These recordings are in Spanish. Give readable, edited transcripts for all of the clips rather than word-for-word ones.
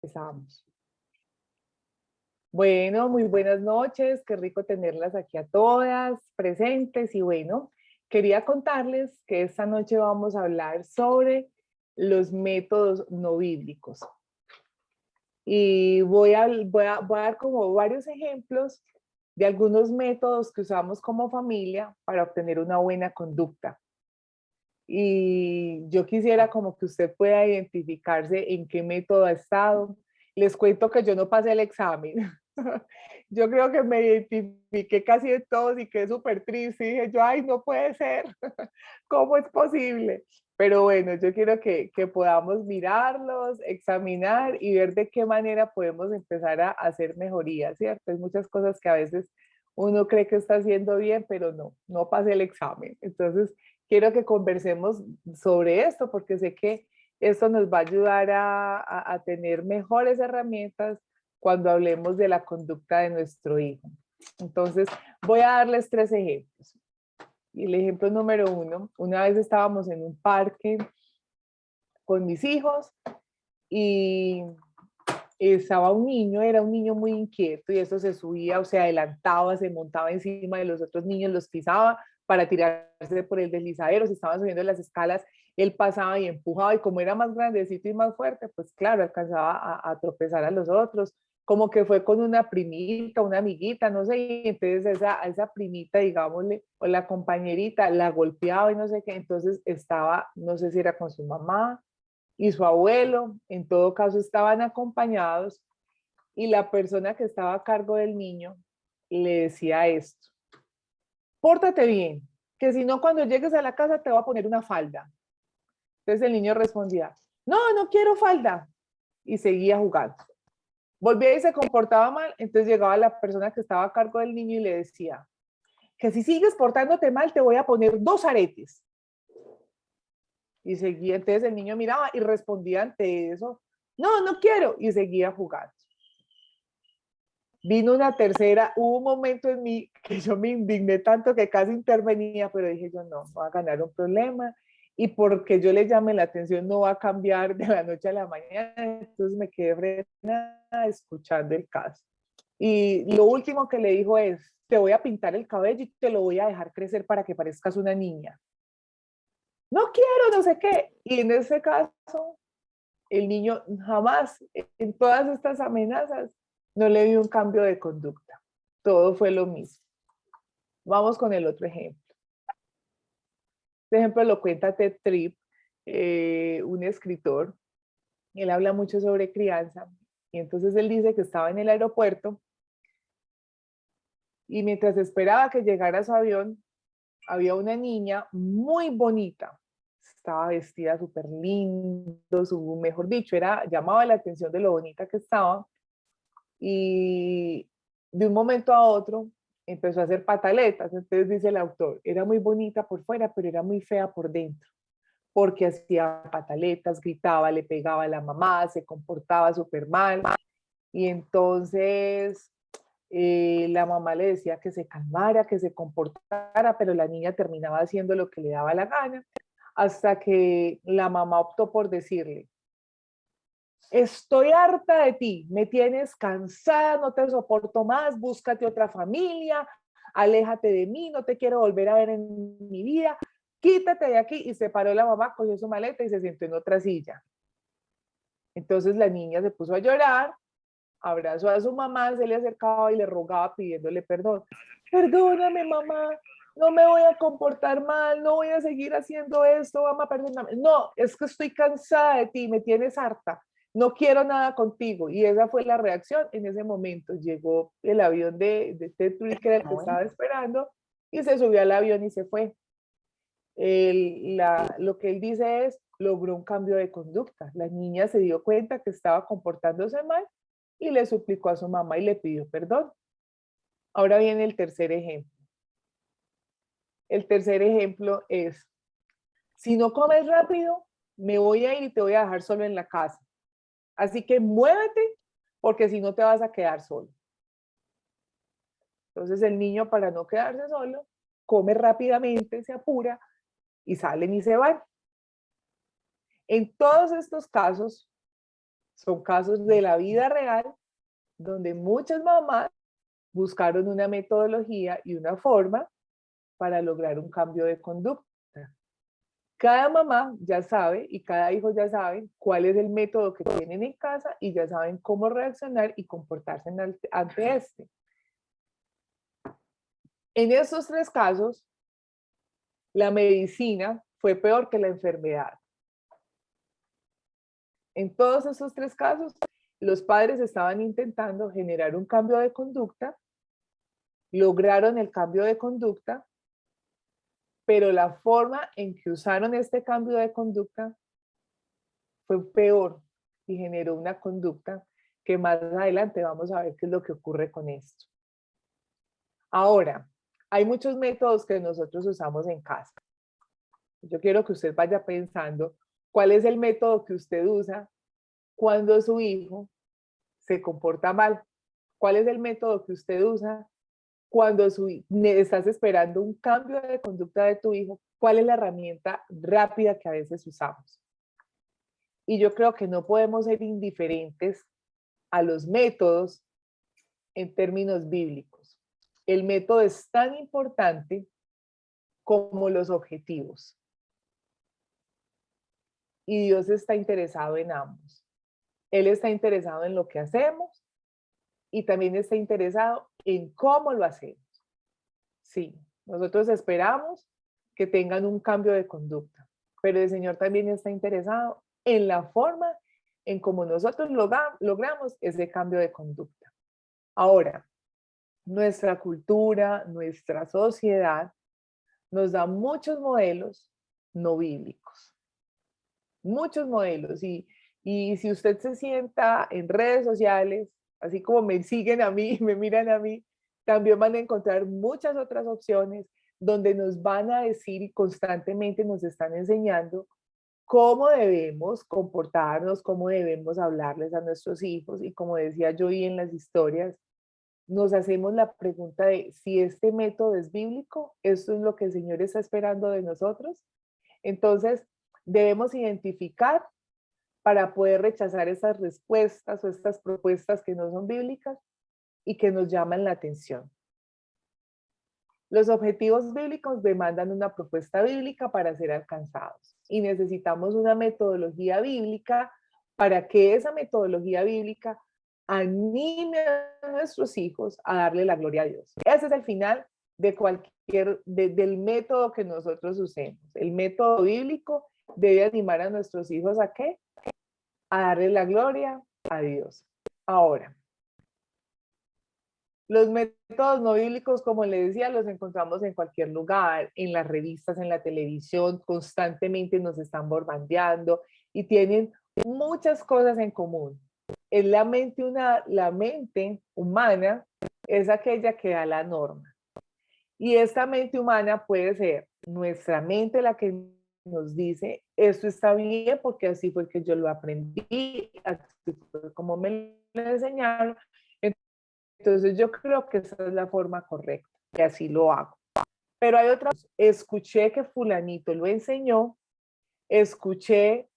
Empezamos. Bueno, muy buenas noches, qué rico tenerlas aquí a todas presentes y bueno, quería contarles que esta noche vamos a hablar sobre los métodos no bíblicos y voy a dar como varios ejemplos de algunos métodos que usamos como familia para obtener una buena conducta. Y yo quisiera como que usted pueda identificarse en qué método ha estado. Les cuento que yo no pasé el examen. Yo creo que me identifiqué casi de todos y quedé súper triste. Y dije yo, ay, no puede ser. ¿Cómo es posible? Pero bueno, yo quiero que podamos mirarlos, examinar y ver de qué manera podemos empezar a hacer mejorías, ¿cierto? Hay muchas cosas que a veces uno cree que está haciendo bien, pero no pasé el examen. Entonces, quiero que conversemos sobre esto porque sé que esto nos va a ayudar a tener mejores herramientas cuando hablemos de la conducta de nuestro hijo. Entonces, voy a darles 3 ejemplos. Y el ejemplo número 1, una vez estábamos en un parque con mis hijos y estaba un niño, era un niño muy inquieto y eso se subía o se adelantaba, se montaba encima de los otros niños, los pisaba para tirarse por el deslizadero, se estaban subiendo las escalas, él pasaba y empujaba y como era más grandecito y más fuerte, pues claro, alcanzaba a tropezar a los otros, como que fue con una primita, una amiguita, no sé, y entonces esa primita, digámosle, o la compañerita, la golpeaba y no sé qué, entonces estaba, no sé si era con su mamá, y su abuelo, en todo caso estaban acompañados y la persona que estaba a cargo del niño le decía esto: pórtate bien, que si no cuando llegues a la casa te voy a poner una falda. Entonces el niño respondía, no quiero falda, y seguía jugando. Volvía y se comportaba mal, entonces llegaba la persona que estaba a cargo del niño y le decía, que si sigues portándote mal te voy a poner 2 aretes. Y seguía, entonces el niño miraba y respondía ante eso, no quiero, y seguía jugando. Vino una tercera, hubo un momento en mí que yo me indigné tanto que casi intervenía, pero dije yo no, voy a ganar un problema y porque yo le llame la atención no va a cambiar de la noche a la mañana, entonces me quedé frenada escuchando el caso. Y lo último que le dijo es, te voy a pintar el cabello y te lo voy a dejar crecer para que parezcas una niña. No quiero, no sé qué. Y en ese caso, el niño jamás, en todas estas amenazas, no le dio un cambio de conducta. Todo fue lo mismo. Vamos con el otro ejemplo. Este ejemplo lo cuenta Ted Tripp, un escritor. Él habla mucho sobre crianza. Y entonces él dice que estaba en el aeropuerto y mientras esperaba que llegara su avión, había una niña muy bonita. Estaba vestida súper lindo, mejor dicho, llamaba la atención de lo bonita que estaba. Y de un momento a otro empezó a hacer pataletas. Entonces dice el autor, era muy bonita por fuera, pero era muy fea por dentro, porque hacía pataletas, gritaba, le pegaba a la mamá, se comportaba súper mal. Y entonces la mamá le decía que se calmara, que se comportara, pero la niña terminaba haciendo lo que le daba la gana, hasta que la mamá optó por decirle, estoy harta de ti, me tienes cansada, no te soporto más, búscate otra familia, aléjate de mí, no te quiero volver a ver en mi vida, quítate de aquí. Y se paró la mamá, cogió su maleta y se sentó en otra silla. Entonces la niña se puso a llorar, abrazó a su mamá, se le acercaba y le rogaba pidiéndole perdón. Perdóname, mamá, no me voy a comportar mal, no voy a seguir haciendo esto, mamá, perdóname. No, es que estoy cansada de ti, me tienes harta, no quiero nada contigo. Y esa fue la reacción en ese momento. Llegó el avión de Ted Tripp, que era el que estaba esperando, y se subió al avión y se fue. Lo que él dice es, logró un cambio de conducta. La niña se dio cuenta que estaba comportándose mal y le suplicó a su mamá y le pidió perdón. Ahora viene el tercer ejemplo. El tercer ejemplo es, si no comes rápido, me voy a ir y te voy a dejar solo en la casa. Así que muévete porque si no te vas a quedar solo. Entonces el niño, para no quedarse solo, come rápidamente, se apura y salen y se van. En todos estos casos, Son casos de la vida real donde muchas mamás buscaron una metodología y una forma para lograr un cambio de conducta. Cada mamá ya sabe y cada hijo ya sabe cuál es el método que tienen en casa y ya saben cómo reaccionar y comportarse ante este. En estos tres casos, la medicina fue peor que la enfermedad. En todos esos tres casos, los padres estaban intentando generar un cambio de conducta, lograron el cambio de conducta, pero la forma en que usaron este cambio de conducta fue peor y generó una conducta que más adelante vamos a ver qué es lo que ocurre con esto. Ahora, hay muchos métodos que nosotros usamos en casa. Yo quiero que usted vaya pensando cuál es el método que usted usa cuando su hijo se comporta mal. ¿Cuál es el método que usted usa cuando estás esperando un cambio de conducta de tu hijo? ¿Cuál es la herramienta rápida que a veces usamos? Y yo creo que no podemos ser indiferentes a los métodos en términos bíblicos. El método es tan importante como los objetivos. Y Dios está interesado en ambos. Él está interesado en lo que hacemos y también está interesado en cómo lo hacemos. Sí, nosotros esperamos que tengan un cambio de conducta, pero el Señor también está interesado en la forma en cómo nosotros logramos ese cambio de conducta. Ahora, nuestra cultura, nuestra sociedad nos da muchos modelos no bíblicos, muchos modelos. Y si usted se sienta en redes sociales, así como me siguen a mí, me miran a mí, también van a encontrar muchas otras opciones donde nos van a decir y constantemente nos están enseñando cómo debemos comportarnos, cómo debemos hablarles a nuestros hijos. Y como decía yo hoy en las historias, nos hacemos la pregunta de si este método es bíblico, ¿esto es lo que el Señor está esperando de nosotros? Entonces, debemos identificar para poder rechazar esas respuestas o estas propuestas que no son bíblicas y que nos llaman la atención. Los objetivos bíblicos demandan una propuesta bíblica para ser alcanzados y necesitamos una metodología bíblica para que esa metodología bíblica anime a nuestros hijos a darle la gloria a Dios. Ese es el final de del método que nosotros usemos. El método bíblico debe animar a nuestros hijos ¿a qué? A darle la gloria a Dios. Ahora, los métodos no bíblicos, como le decía, los encontramos en cualquier lugar, en las revistas, en la televisión, constantemente nos están bombardeando y tienen muchas cosas en común. Es la mente humana es aquella que da la norma. Y esta mente humana puede ser nuestra mente la que nos dice, esto está bien porque así fue que yo lo aprendí, así fue como me lo enseñaron. Entonces yo creo que esa es la forma correcta y así lo hago. Pero hay otras, escuché que fulanito lo enseñó, escuché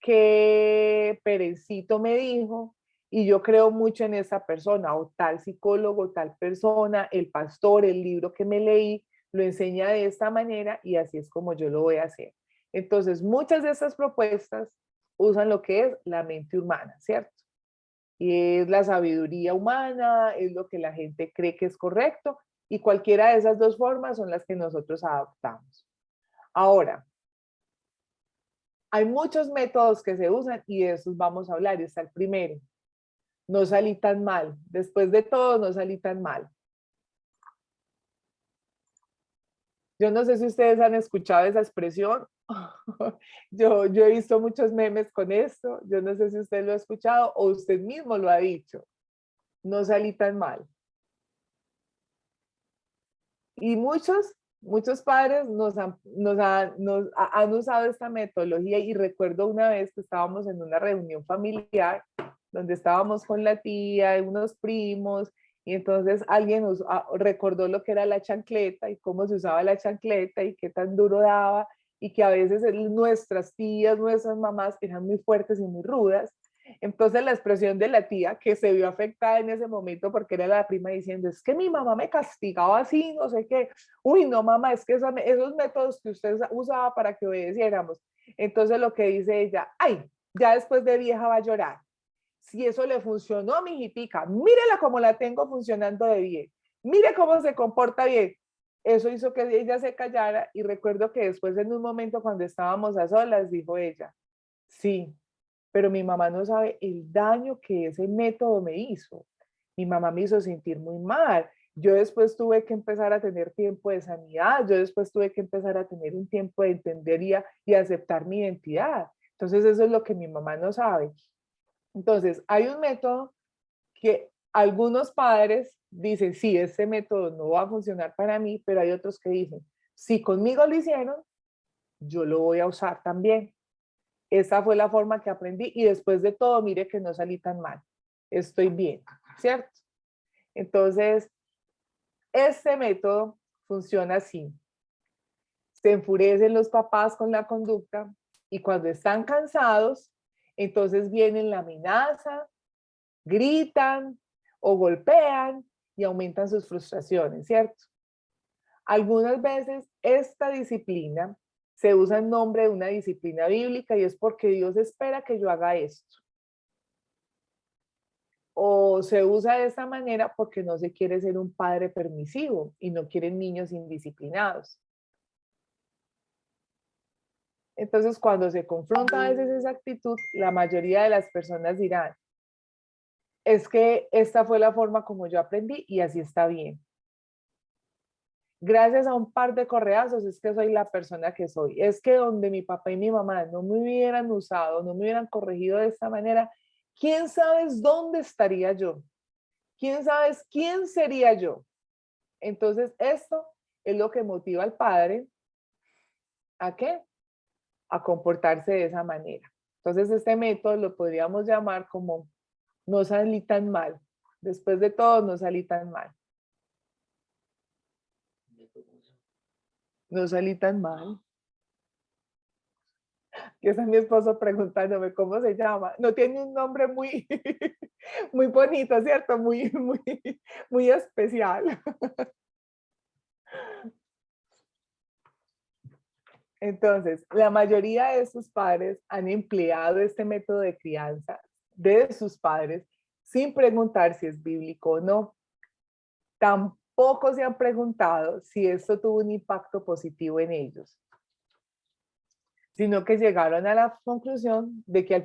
que Perencito me dijo y yo creo mucho en esa persona o tal psicólogo, tal persona, el pastor, el libro que me leí, lo enseña de esta manera y así es como yo lo voy a hacer. Entonces muchas de estas propuestas usan lo que es la mente humana, ¿cierto? Y es la sabiduría humana, es lo que la gente cree que es correcto y cualquiera de esas dos formas son las que nosotros adoptamos. Ahora, hay muchos métodos que se usan y de esos vamos a hablar. Y está el primero, no salí tan mal. Después de todo, no salí tan mal. Yo no sé si ustedes han escuchado esa expresión. Yo he visto muchos memes con esto. Yo no sé si usted lo ha escuchado o usted mismo lo ha dicho. No salí tan mal. Y muchos padres han usado esta metodología y recuerdo una vez que estábamos en una reunión familiar donde estábamos con la tía y unos primos y entonces alguien nos recordó lo que era la chancleta y cómo se usaba la chancleta y qué tan duro daba y que a veces nuestras tías, nuestras mamás eran muy fuertes y muy rudas. Entonces la expresión de la tía que se vio afectada en ese momento porque era la prima diciendo, es que mi mamá me castigaba así, no sé qué. Uy, no mamá, es que esos métodos que usted usaba para que obedeciéramos. Entonces lo que dice ella, ay, ya después de vieja va a llorar. Si eso le funcionó a mi hijitica, mírela cómo la tengo funcionando de bien. Mire cómo se comporta bien. Eso hizo que ella se callara y recuerdo que después en un momento cuando estábamos a solas, dijo ella, sí, pero mi mamá no sabe el daño que ese método me hizo. Mi mamá me hizo sentir muy mal. Yo después tuve que empezar a tener tiempo de sanidad, yo después tuve que empezar a tener un tiempo de entender y aceptar mi identidad. Entonces eso es lo que mi mamá no sabe. Entonces hay un método que algunos padres dicen, sí, este método no va a funcionar para mí, pero hay otros que dicen, si conmigo lo hicieron, yo lo voy a usar también. Esa fue la forma que aprendí y después de todo, mire que no salí tan mal. Estoy bien, ¿cierto? Entonces, este método funciona así. Se enfurecen los papás con la conducta y cuando están cansados, entonces vienen la amenaza, gritan o golpean y aumentan sus frustraciones, ¿cierto? Algunas veces esta disciplina se usa en nombre de una disciplina bíblica y es porque Dios espera que yo haga esto. O se usa de esta manera porque no se quiere ser un padre permisivo y no quieren niños indisciplinados. Entonces, cuando se confronta a veces esa actitud, la mayoría de las personas dirán, es que esta fue la forma como yo aprendí y así está bien. Gracias a un par de correazos es que soy la persona que soy. Es que donde mi papá y mi mamá no me hubieran usado, no me hubieran corregido de esta manera, ¿quién sabe dónde estaría yo? ¿Quién sabe quién sería yo? Entonces, esto es lo que motiva al padre a qué? A comportarse de esa manera. Entonces, este método lo podríamos llamar como no salí tan mal. Después de todo, no salí tan mal. No salí tan mal. Que ese es mi esposo preguntándome cómo se llama. No tiene un nombre muy, muy bonito, ¿cierto? Muy especial. Entonces, la mayoría de sus padres han empleado este método de crianza de sus padres sin preguntar si es bíblico o no. Tampoco se han preguntado si esto tuvo un impacto positivo en ellos, sino que llegaron a la conclusión de que al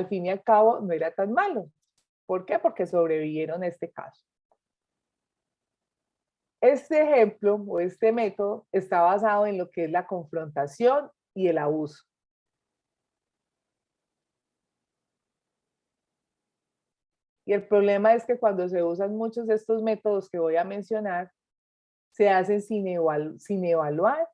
fin y al cabo no era tan malo. ¿Por qué? Porque sobrevivieron a este caso. Este ejemplo o este método está basado en lo que es la confrontación y el abuso. Y el problema es que cuando se usan muchos de estos métodos que voy a mencionar, se hacen sin evaluar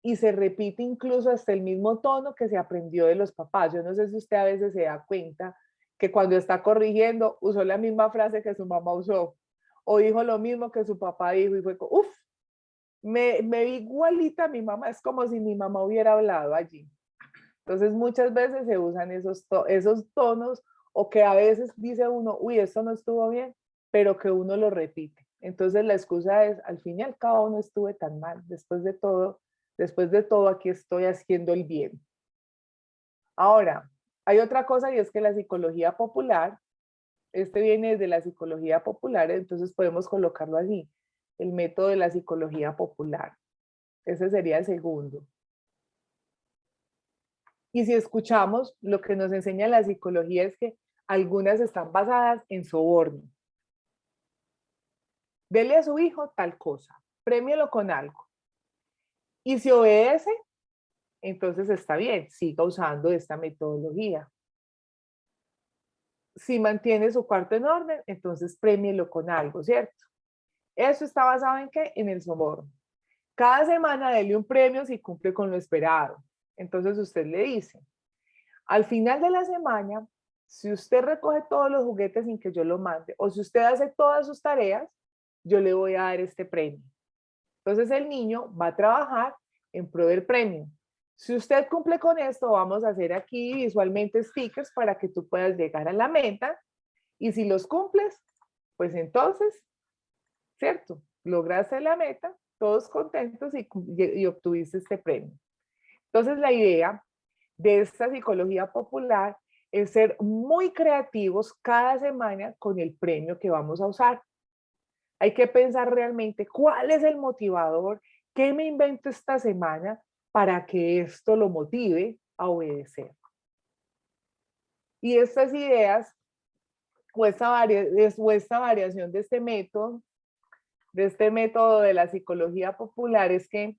y se repite incluso hasta el mismo tono que se aprendió de los papás. Yo no sé si usted a veces se da cuenta que cuando está corrigiendo usó la misma frase que su mamá usó o dijo lo mismo que su papá dijo y fue como, uff, me vi igualita a mi mamá, es como si mi mamá hubiera hablado allí. Entonces muchas veces se usan esos tonos o que a veces dice uno, uy, esto no estuvo bien, pero que uno lo repite. Entonces la excusa es, al fin y al cabo no estuve tan mal, después de todo aquí estoy haciendo el bien. Ahora, hay otra cosa y es que la psicología popular, este viene de la psicología popular, entonces podemos colocarlo así, el método de la psicología popular. Ese sería el segundo. Y si escuchamos, lo que nos enseña la psicología es que algunas están basadas en soborno. Dele a su hijo tal cosa, premielo con algo. Y si obedece, entonces está bien, siga usando esta metodología. Si mantiene su cuarto en orden, entonces premielo con algo, ¿cierto? Eso está basado en qué? En el soborno. Cada semana dele un premio si cumple con lo esperado. Entonces usted le dice, al final de la semana, si usted recoge todos los juguetes sin que yo lo mande, o si usted hace todas sus tareas, yo le voy a dar este premio. Entonces el niño va a trabajar en pro del premio. Si usted cumple con esto, vamos a hacer aquí visualmente stickers para que tú puedas llegar a la meta. Y si los cumples, pues entonces, ¿cierto? Lograste la meta, todos contentos y obtuviste este premio. Entonces la idea de esta psicología popular es ser muy creativos cada semana con el premio que vamos a usar. Hay que pensar realmente cuál es el motivador, qué me invento esta semana para que esto lo motive a obedecer. Y estas ideas o esta variación de este método de la psicología popular es que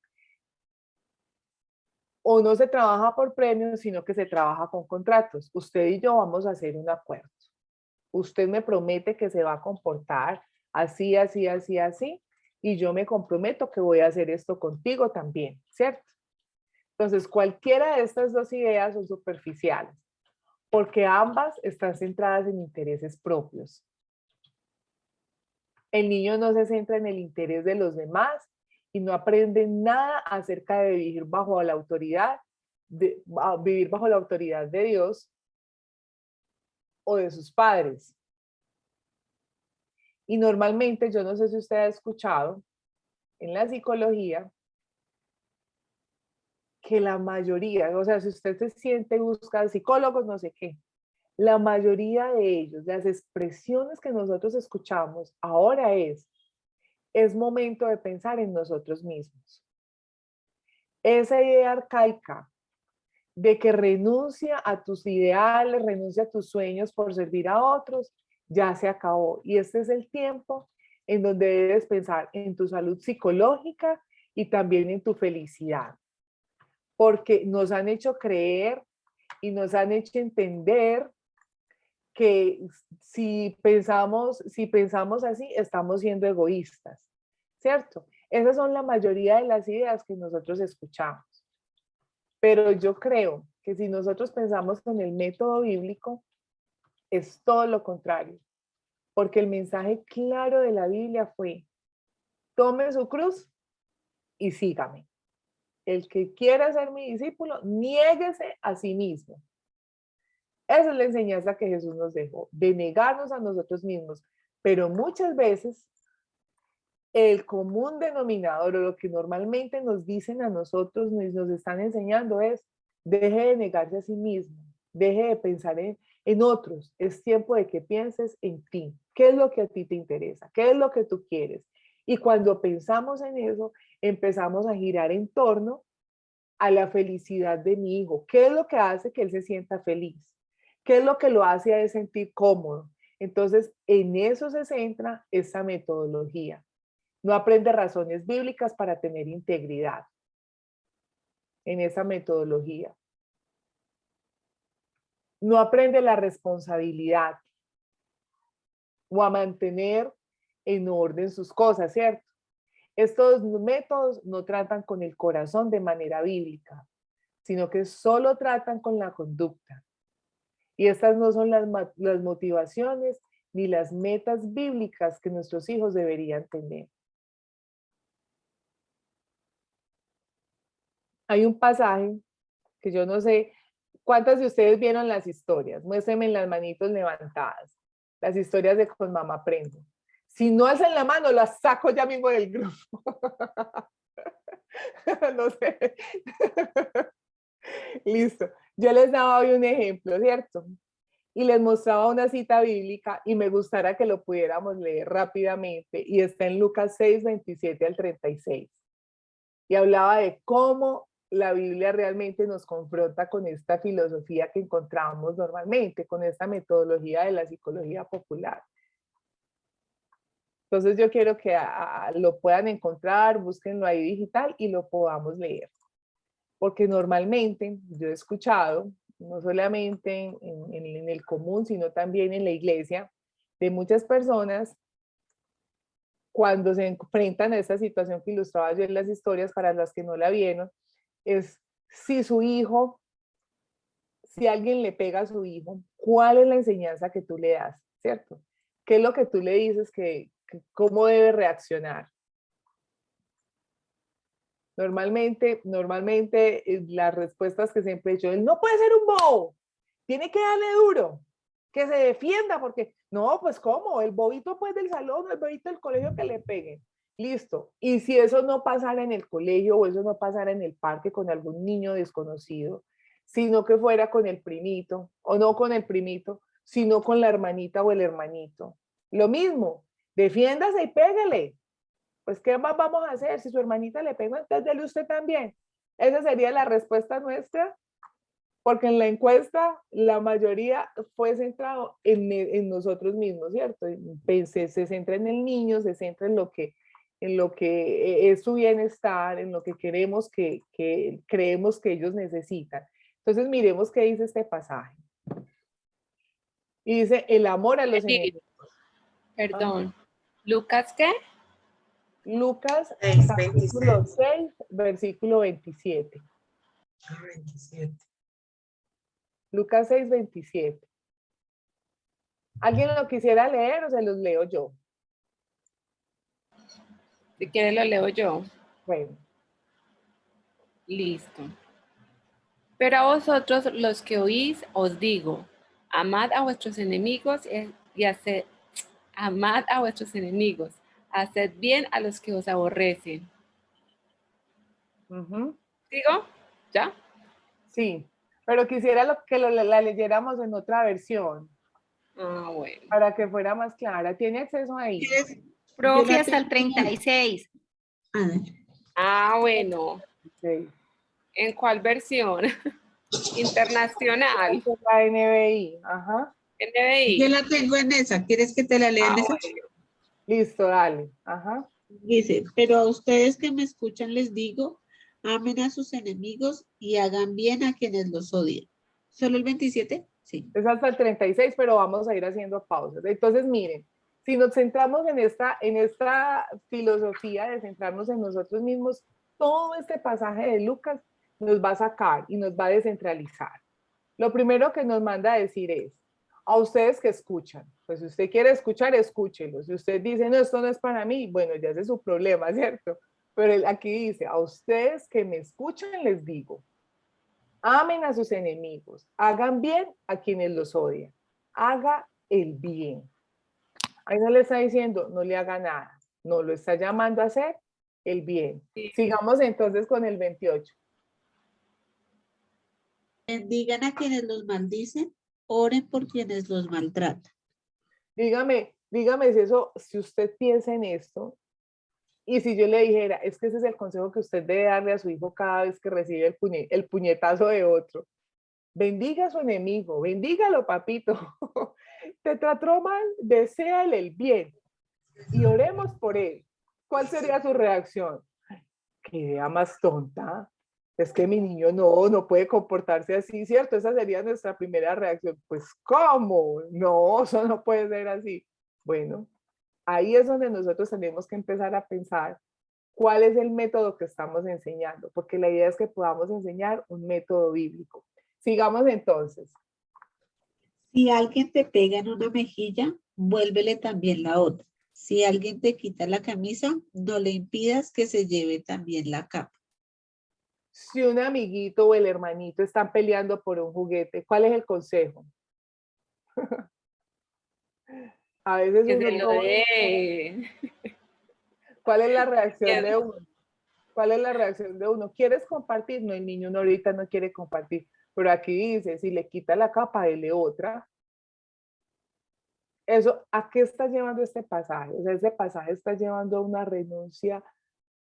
o no se trabaja por premios, sino que se trabaja con contratos. Usted y yo vamos a hacer un acuerdo. Usted me promete que se va a comportar así, así, así, así, y yo me comprometo que voy a hacer esto contigo también, ¿cierto? Entonces, cualquiera de estas dos ideas son superficiales, porque ambas están centradas en intereses propios. El niño no se centra en el interés de los demás y no aprende nada acerca de vivir bajo la autoridad, vivir bajo la autoridad de Dios o de sus padres. Y normalmente, yo no sé si usted ha escuchado en la psicología que la mayoría, o sea, si usted se siente, busca psicólogos, no sé qué, la mayoría de ellos, las expresiones que nosotros escuchamos ahora es momento de pensar en nosotros mismos. Esa idea arcaica de que renuncia a tus ideales, renuncia a tus sueños por servir a otros, ya se acabó. Y este es el tiempo en donde debes pensar en tu salud psicológica y también en tu felicidad. Porque nos han hecho creer y nos han hecho entender que si pensamos así, estamos siendo egoístas, ¿cierto? Esas son la mayoría de las ideas que nosotros escuchamos. Pero yo creo que si nosotros pensamos en el método bíblico, es todo lo contrario. Porque el mensaje claro de la Biblia fue, tome su cruz y sígame. El que quiera ser mi discípulo, niéguese a sí mismo. Esa es la enseñanza que Jesús nos dejó, de negarnos a nosotros mismos. Pero muchas veces el común denominador o lo que normalmente nos dicen a nosotros, nos están enseñando es, deje de negarse a sí mismo, deje de pensar en otros. Es tiempo de que pienses en ti. ¿Qué es lo que a ti te interesa? ¿Qué es lo que tú quieres? Y cuando pensamos en eso, empezamos a girar en torno a la felicidad de mi hijo. ¿Qué es lo que hace que él se sienta feliz? ¿Qué es lo que lo hace a él sentir cómodo? Entonces, en eso se centra esta metodología. No aprende razones bíblicas para tener integridad en esa metodología. No aprende la responsabilidad o a mantener en orden sus cosas, ¿cierto? Estos métodos no tratan con el corazón de manera bíblica, sino que solo tratan con la conducta. Y estas no son las motivaciones ni las metas bíblicas que nuestros hijos deberían tener. Hay un pasaje que yo no sé cuántas de ustedes vieron las historias. Muéstrenme las manitos levantadas. Las historias de Con Mamá Aprendo. Si no alzan la mano, las saco ya mismo del grupo. No sé. Listo. Yo les daba hoy un ejemplo, ¿cierto? Y les mostraba una cita bíblica y me gustaría que lo pudiéramos leer rápidamente. Y está en Lucas 6, 27 al 36. Y hablaba de cómo la Biblia realmente nos confronta con esta filosofía que encontramos normalmente, con esta metodología de la psicología popular. Entonces yo quiero que lo puedan encontrar, búsquenlo ahí digital y lo podamos leer. Porque normalmente yo he escuchado, no solamente en el común, sino también en la iglesia, de muchas personas cuando se enfrentan a esta situación que ilustraba yo en las historias para las que no la vieron, es si su hijo, si alguien le pega a su hijo, ¿cuál es la enseñanza que tú le das? ¿Cierto? ¿Qué es lo que tú le dices que cómo debe reaccionar? Normalmente las respuestas que siempre he hecho, él no puede ser un bobo, tiene que darle duro, que se defienda, porque no, pues ¿cómo? El bobito pues del salón, el bobito del colegio que le peguen. Listo. Y si eso no pasara en el colegio o eso no pasara en el parque con algún niño desconocido, sino que fuera con el primito, o no con el primito, sino con la hermanita o el hermanito. Lo mismo, defiéndase y pégale. Pues, ¿qué más vamos a hacer? Si su hermanita le pega, entonces dele usted también. Esa sería la respuesta nuestra, porque en la encuesta la mayoría fue centrado en nosotros mismos, ¿cierto? Se centra en el niño, se centra en lo que es su bienestar, en lo que queremos que creemos que ellos necesitan. Entonces, miremos qué dice este pasaje. Y dice, el amor a los enemigos. Perdón. ¿Lucas qué? Lucas 6, capítulo 27. 6, versículo 27. 27. Lucas 6, 27. ¿Alguien lo quisiera leer o se los leo yo? Si quiere lo leo yo. Bueno, Listo. Pero a vosotros los que oís os digo, amad a vuestros enemigos y amad a vuestros enemigos, haced bien a los que os aborrecen. ¿Digo? ¿Ya? sí, pero quisiera que la leyéramos en otra versión Ah, bueno. para que fuera más clara. ¿Tiene acceso ahí? ¿Quieres? Profe, hasta el 36. Ah, bueno. Sí. ¿En cuál versión? Internacional. La NBI, ajá. NBI. Yo la tengo en esa. ¿Quieres que te la lea en esa? Bueno. Listo, dale. Ajá. Dice, pero a ustedes que me escuchan les digo, amen a sus enemigos y hagan bien a quienes los odian. ¿Solo el 27? Sí. Es hasta el 36, pero vamos a ir haciendo pausas. Entonces, miren, si nos centramos en esta filosofía de centrarnos en nosotros mismos, todo este pasaje de Lucas nos va a sacar y nos va a descentralizar. Lo primero que nos manda a decir es, a ustedes que escuchan, pues si usted quiere escuchar, escúchelo. Si usted dice, no, esto no es para mí, bueno, ya ese es su problema, ¿cierto? Pero aquí dice, a ustedes que me escuchan, les digo, amen a sus enemigos, hagan bien a quienes los odian, haga el bien. Ahí no le está diciendo, no le haga nada, no lo está llamando a hacer el bien. Sí. Sigamos entonces con el 28. Bendigan a quienes los maldicen, oren por quienes los maltratan. Dígame si usted piensa en esto, y si yo le dijera, es que ese es el consejo que usted debe darle a su hijo cada vez que recibe el puñetazo de otro. Bendiga a su enemigo, bendígalo, papito. Te trató mal, deséale el bien y oremos por él. ¿Cuál sería su reacción? Qué idea más tonta. Es que mi niño no puede comportarse así, ¿cierto? Esa sería nuestra primera reacción. Pues, ¿cómo? No, eso no puede ser así. Bueno, ahí es donde nosotros tenemos que empezar a pensar cuál es el método que estamos enseñando, porque la idea es que podamos enseñar un método bíblico. Sigamos entonces. Si alguien te pega en una mejilla, vuélvele también la otra. Si alguien te quita la camisa, no le impidas que se lleve también la capa. Si un amiguito o el hermanito están peleando por un juguete, ¿cuál es el consejo? A veces Que uno se lo toma- dé. ¿Cuál es la reacción de uno? ¿Cuál es la reacción de uno? ¿Quieres compartir? No, el niño no, ahorita no quiere compartir. Pero aquí dice, si le quita la capa, dele otra. Eso, ¿a qué está llevando este pasaje? O sea, este pasaje está llevando a una renuncia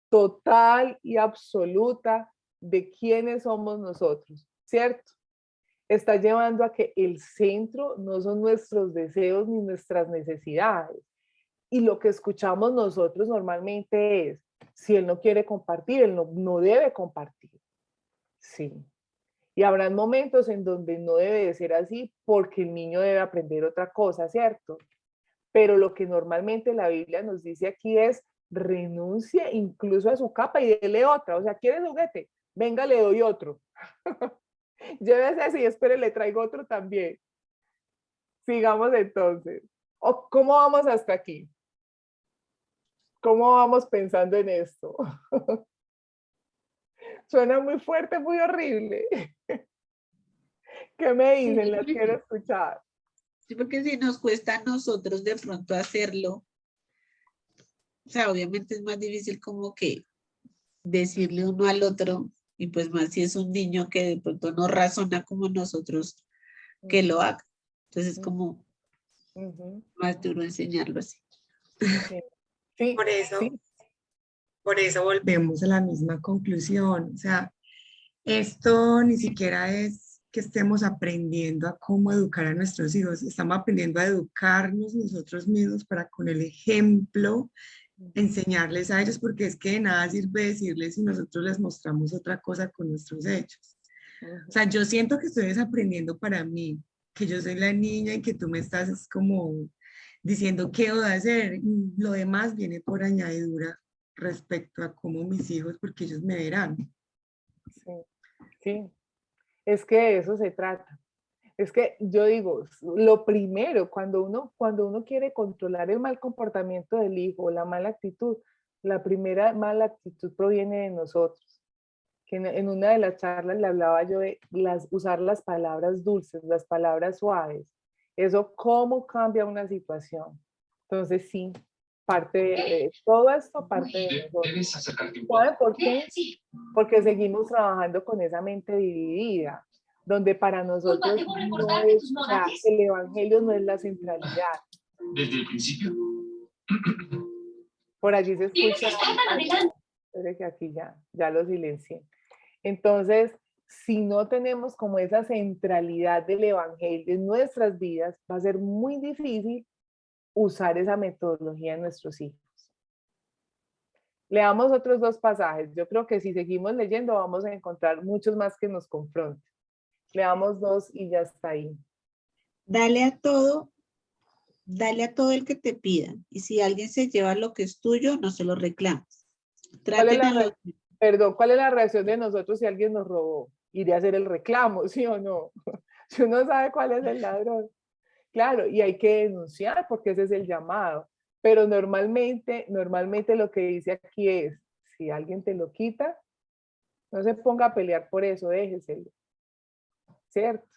total y absoluta de quiénes somos nosotros, ¿cierto? Está llevando a que el centro no son nuestros deseos ni nuestras necesidades. Y lo que escuchamos nosotros normalmente es, si él no quiere compartir, él no debe compartir. Sí. Y habrán momentos en donde no debe de ser así porque el niño debe aprender otra cosa, ¿cierto? Pero lo que normalmente la Biblia nos dice aquí es, renuncie incluso a su capa y dele otra. O sea, ¿quiere juguete? Venga, le doy otro. Llévese así, espere, le traigo otro también. Sigamos entonces. ¿Cómo vamos hasta aquí? ¿Cómo vamos pensando en esto? Suena muy fuerte, muy horrible. ¿Qué me dicen? Las quiero escuchar. Sí, porque si nos cuesta a nosotros de pronto hacerlo, o sea, obviamente es más difícil como que decirle uno al otro, y pues más si es un niño que de pronto no razona como nosotros que lo haga. Entonces es como Ujú, más duro enseñarlo así. sí, sí, Por eso, sí, por eso volvemos a la misma conclusión. O sea, esto ni siquiera es que estemos aprendiendo a cómo educar a nuestros hijos, estamos aprendiendo a educarnos nosotros mismos para con el ejemplo enseñarles a ellos, porque es que de nada sirve decirles si nosotros les mostramos otra cosa con nuestros hechos. O sea, yo siento que estoy desaprendiendo para mí, que yo soy la niña y que tú me estás es como diciendo qué debo de hacer. Lo demás viene por añadidura respecto a cómo mis hijos, porque ellos me verán. sí, sí. Es que de eso se trata. Es que yo digo, lo primero, cuando uno quiere controlar el mal comportamiento del hijo o la mala actitud, la primera mala actitud proviene de nosotros. Que en una de las charlas le hablaba yo de usar las palabras dulces, las palabras suaves. Eso cómo cambia una situación. Entonces sí, todo esto parte de nosotros. Debes acercarte un ¿Sabe poco. por qué? Porque seguimos trabajando con esa mente dividida, donde para nosotros no es, o sea, el evangelio no es la centralidad. Desde el principio. Por allí se escucha, espere que aquí ya lo silencié. Entonces, si no tenemos como esa centralidad del evangelio en nuestras vidas, va a ser muy difícil usar esa metodología en nuestros hijos. Leamos otros dos pasajes. Yo creo que si seguimos leyendo vamos a encontrar muchos más que nos confronten. Leamos dos y ya está ahí. Dale a todo el que te pida. Y si alguien se lleva lo que es tuyo, no se lo reclames. ¿Cuál es Traten a los... ¿cuál es la reacción de nosotros si alguien nos robó? Iré a hacer el reclamo, ¿sí o no? Si uno sabe cuál es el ladrón. Claro, y hay que denunciar porque ese es el llamado. Pero normalmente lo que dice aquí es, si alguien te lo quita, no se ponga a pelear por eso, déjeselo. ¿Cierto?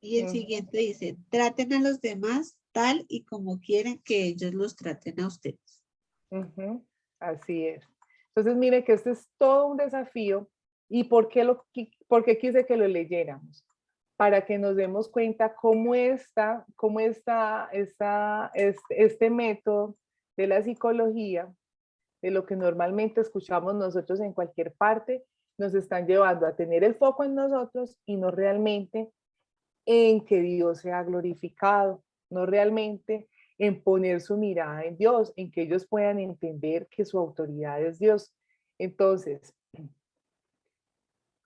Y el siguiente dice, traten a los demás tal y como quieren que ellos los traten a ustedes. Así es. Entonces, mire que este es todo un desafío. ¿Y por qué quise que lo leyéramos? Para que nos demos cuenta cómo este método de la psicología, de lo que normalmente escuchamos nosotros en cualquier parte, nos están llevando a tener el foco en nosotros y no realmente en que Dios sea glorificado, no realmente en poner su mirada en Dios, en que ellos puedan entender que su autoridad es Dios. Entonces,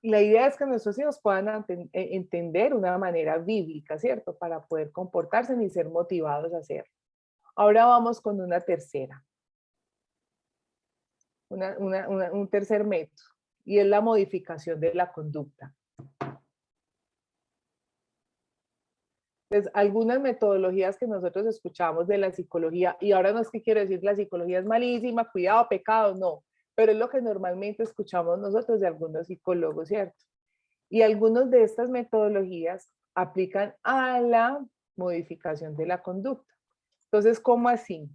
la idea es que nuestros hijos puedan entender una manera bíblica, ¿cierto? Para poder comportarse y ser motivados a hacerlo. Ahora vamos con una tercera, un tercer método, y es la modificación de la conducta. Entonces, algunas metodologías que nosotros escuchamos de la psicología, y ahora no es que quiero decir la psicología es malísima, cuidado, pecado, no, pero es lo que normalmente escuchamos nosotros de algunos psicólogos, ¿cierto? Y algunas de estas metodologías aplican a la modificación de la conducta. Entonces, ¿cómo así?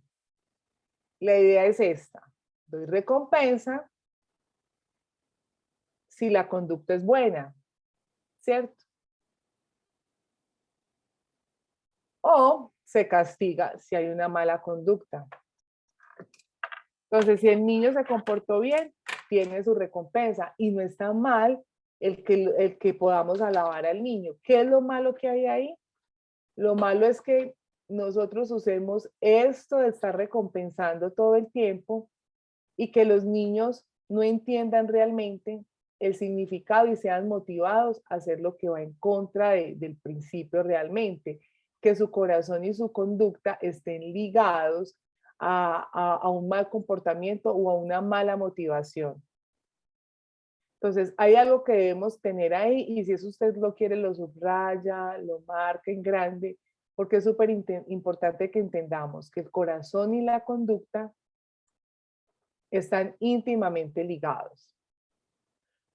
La idea es esta. Doy recompensa si la conducta es buena, ¿cierto? O se castiga si hay una mala conducta. Entonces, si el niño se comportó bien, tiene su recompensa y no está mal el que podamos alabar al niño. ¿Qué es lo malo que hay ahí? Lo malo es que nosotros usemos esto de estar recompensando todo el tiempo y que los niños no entiendan realmente el significado y sean motivados a hacer lo que va en contra del principio realmente, que su corazón y su conducta estén ligados a un mal comportamiento o a una mala motivación. Entonces, hay algo que debemos tener ahí y si eso usted lo quiere, lo subraya, lo marca en grande, porque es súper importante que entendamos que el corazón y la conducta están íntimamente ligados.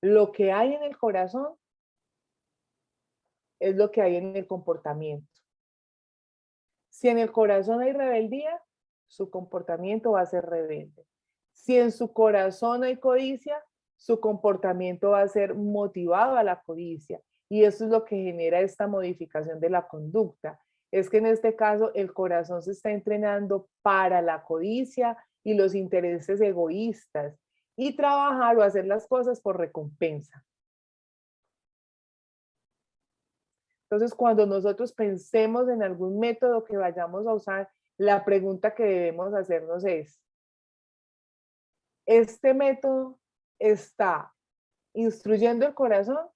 Lo que hay en el corazón es lo que hay en el comportamiento. Si en el corazón hay rebeldía, su comportamiento va a ser rebelde. Si en su corazón hay codicia, su comportamiento va a ser motivado a la codicia. Y eso es lo que genera esta modificación de la conducta. Es que en este caso el corazón se está entrenando para la codicia y los intereses egoístas y trabajar o hacer las cosas por recompensa. Entonces, cuando nosotros pensemos en algún método que vayamos a usar, la pregunta que debemos hacernos es, ¿este método está instruyendo el corazón?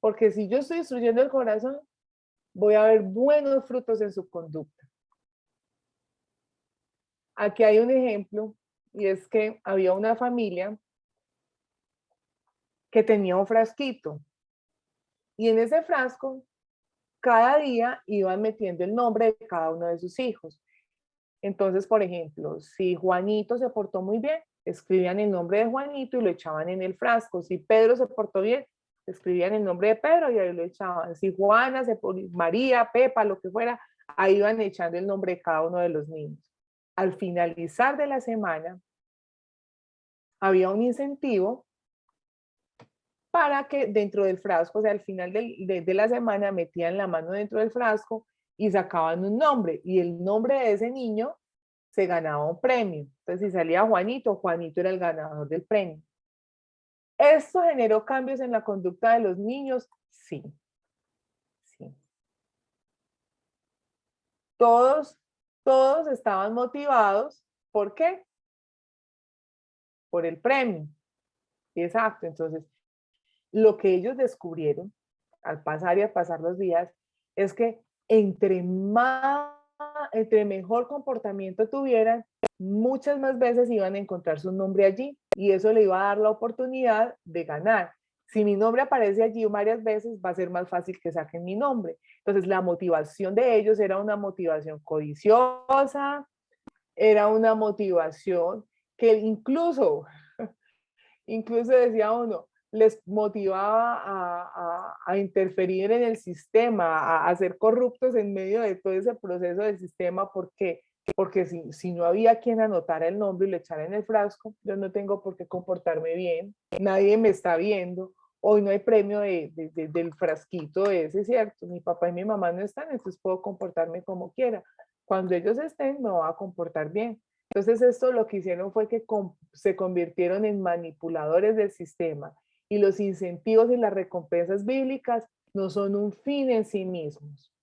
Porque si yo estoy instruyendo el corazón, voy a ver buenos frutos en su conducta. Aquí hay un ejemplo, y es que había una familia que tenía un frasquito, y en ese frasco, cada día iban metiendo el nombre de cada uno de sus hijos. Entonces, por ejemplo, si Juanito se portó muy bien, escribían el nombre de Juanito y lo echaban en el frasco. Si Pedro se portó bien, escribían el nombre de Pedro y ahí lo echaban. Si Juana, María, Pepa, lo que fuera, ahí iban echando el nombre de cada uno de los niños. Al finalizar de la semana, había un incentivo para que dentro del frasco, o sea, al final de la semana, metían la mano dentro del frasco y sacaban un nombre, y el nombre de ese niño se ganaba un premio. Entonces, si salía Juanito, Juanito era el ganador del premio. ¿Esto generó cambios en la conducta de los niños? Sí. Sí. Todos estaban motivados. ¿Por qué? Por el premio. Exacto. Entonces, lo que ellos descubrieron al pasar y al pasar los días es que entre mejor comportamiento tuvieran, muchas más veces iban a encontrar su nombre allí y eso le iba a dar la oportunidad de ganar. Si mi nombre aparece allí varias veces, va a ser más fácil que saquen mi nombre. Entonces, la motivación de ellos era una motivación codiciosa, era una motivación que incluso decía uno, les motivaba a interferir en el sistema, a ser corruptos en medio de todo ese proceso del sistema, porque si no había quien anotara el nombre y lo echara en el frasco, yo no tengo por qué comportarme bien, nadie me está viendo, hoy no hay premio del frasquito ese, ¿cierto? Mi papá y mi mamá no están, entonces puedo comportarme como quiera. Cuando ellos estén, me voy a comportar bien. Entonces esto lo que hicieron fue que se convirtieron en manipuladores del sistema y los incentivos y las recompensas bíblicas no son un fin en sí mismos.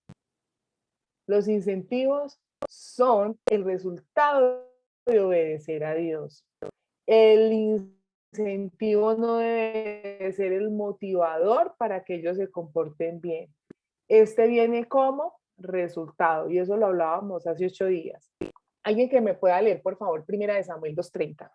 Los incentivos son el resultado de obedecer a Dios. El incentivo no debe ser el motivador para que ellos se comporten bien. Este viene como resultado y eso lo hablábamos hace 8 días. Alguien que me pueda leer, por favor, 1 Samuel 2:30.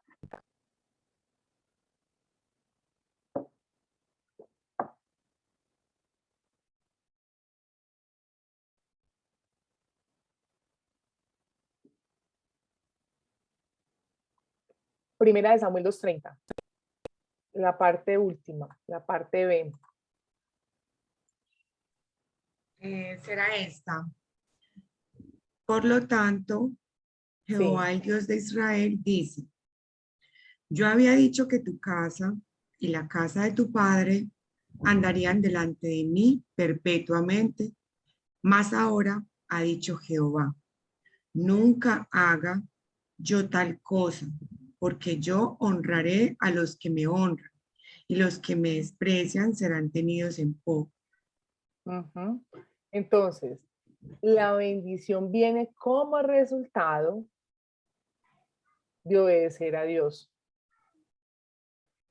Primera de Samuel 2:30. La parte última, la parte B. Será esta. Por lo tanto, Jehová, Sí. el Dios de Israel, dice, yo había dicho que tu casa y la casa de tu padre andarían delante de mí perpetuamente, mas ahora ha dicho Jehová, nunca haga yo tal cosa, porque yo honraré a los que me honran y los que me desprecian serán tenidos en poco. Entonces, la bendición viene como resultado de obedecer a Dios.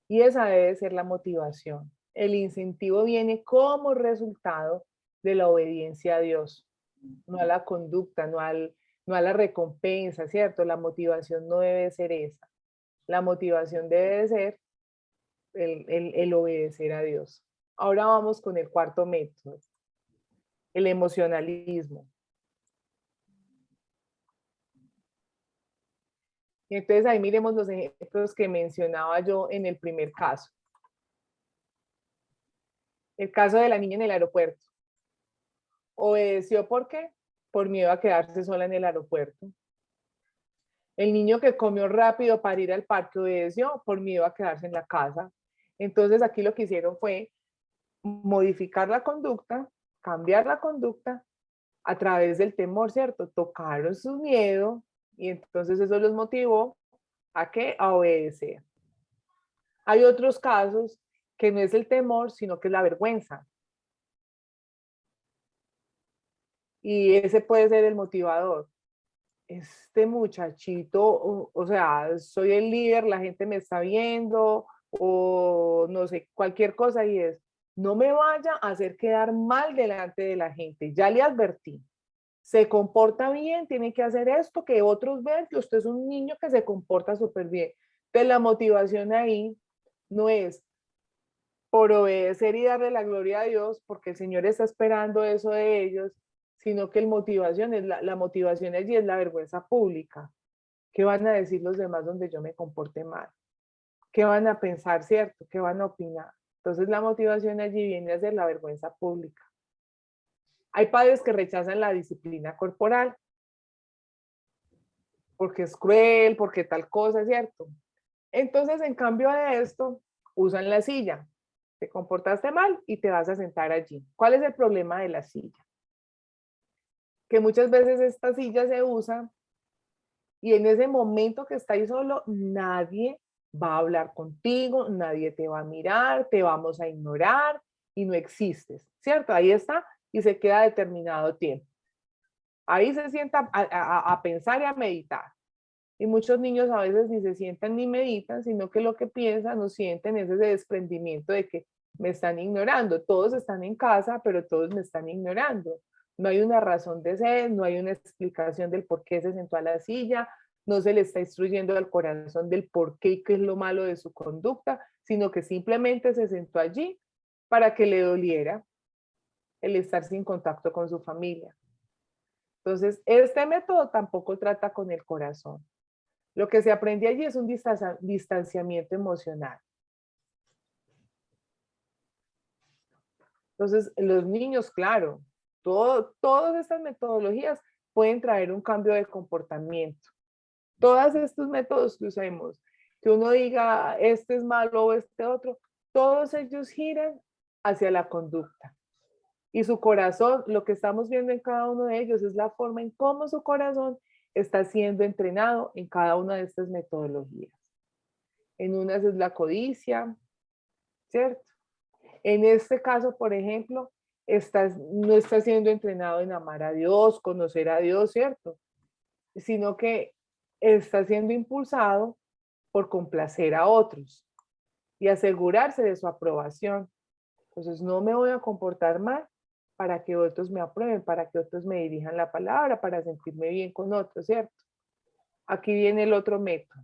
Y esa debe ser la motivación. El incentivo viene como resultado de la obediencia a Dios, no a la conducta, no a la recompensa, ¿cierto? La motivación no debe ser esa. La motivación debe ser el obedecer a Dios. Ahora vamos con el cuarto método, el emocionalismo. Y entonces ahí miremos los ejemplos que mencionaba yo en el primer caso. El caso de la niña en el aeropuerto. ¿Obedeció por qué? Por miedo a quedarse sola en el aeropuerto. El niño que comió rápido para ir al parque obedeció por miedo a quedarse en la casa. Entonces aquí lo que hicieron fue modificar la conducta, cambiar la conducta a través del temor, ¿cierto? Tocaron su miedo y entonces eso los motivó ¿a qué? A obedecer. Hay otros casos que no es el temor, sino que es la vergüenza. Y ese puede ser el motivador. Este muchachito, o sea, soy el líder, la gente me está viendo, o no sé, cualquier cosa y es, no me vaya a hacer quedar mal delante de la gente, ya le advertí. Se comporta bien, tiene que hacer esto, que otros vean que usted es un niño que se comporta súper bien. Entonces la motivación ahí no es por obedecer y darle la gloria a Dios, porque el Señor está esperando eso de ellos, sino que la motivación allí es la vergüenza pública. ¿Qué van a decir los demás donde yo me comporte mal? ¿Qué van a pensar, cierto? ¿Qué van a opinar? Entonces la motivación allí viene a ser la vergüenza pública. Hay padres que rechazan la disciplina corporal porque es cruel, porque tal cosa, ¿cierto? Entonces, en cambio de esto, usan la silla. Te comportaste mal y te vas a sentar allí. ¿Cuál es el problema de la silla? Que muchas veces esta silla se usa y en ese momento que estás solo, nadie va a hablar contigo, nadie te va a mirar, te vamos a ignorar y no existes, ¿cierto? Ahí está y se queda determinado tiempo. Ahí se sienta a pensar y a meditar. Y muchos niños a veces ni se sientan ni meditan, sino que lo que piensan o sienten es ese desprendimiento de que me están ignorando. Todos están en casa, pero todos me están ignorando. No hay una razón de ser, no hay una explicación del por qué se sentó a la silla, no se le está instruyendo al corazón del por qué y qué es lo malo de su conducta, sino que simplemente se sentó allí para que le doliera el estar sin contacto con su familia. Entonces, este método tampoco trata con el corazón. Lo que se aprende allí es un distanciamiento emocional. Entonces, los niños, claro, todas estas metodologías pueden traer un cambio de comportamiento. Todos estos métodos que usemos, que uno diga, este es malo o este otro, todos ellos giran hacia la conducta. Y su corazón, lo que estamos viendo en cada uno de ellos es la forma en cómo su corazón está siendo entrenado en cada una de estas metodologías. En unas es la codicia, ¿cierto? En este caso, por ejemplo, no está siendo entrenado en amar a Dios, conocer a Dios, ¿cierto? Sino que está siendo impulsado por complacer a otros y asegurarse de su aprobación. Entonces, no me voy a comportar mal para que otros me aprueben, para que otros me dirijan la palabra, para sentirme bien con otros, ¿cierto? Aquí viene el otro método.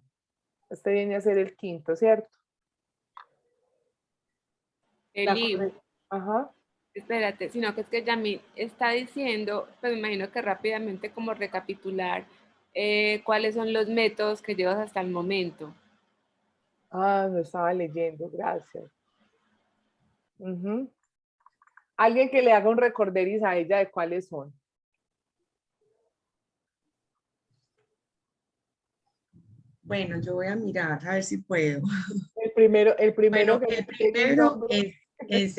Este viene a ser el quinto, ¿cierto? Ajá. Espérate, sino que es que Yamil está diciendo, pues me imagino que rápidamente como recapitular cuáles son los métodos que llevas hasta el momento. Ah, no estaba leyendo, gracias. Alguien que le haga un recorderis a ella de cuáles son. Bueno, yo voy a mirar a ver si puedo. El primero Bueno, el primero es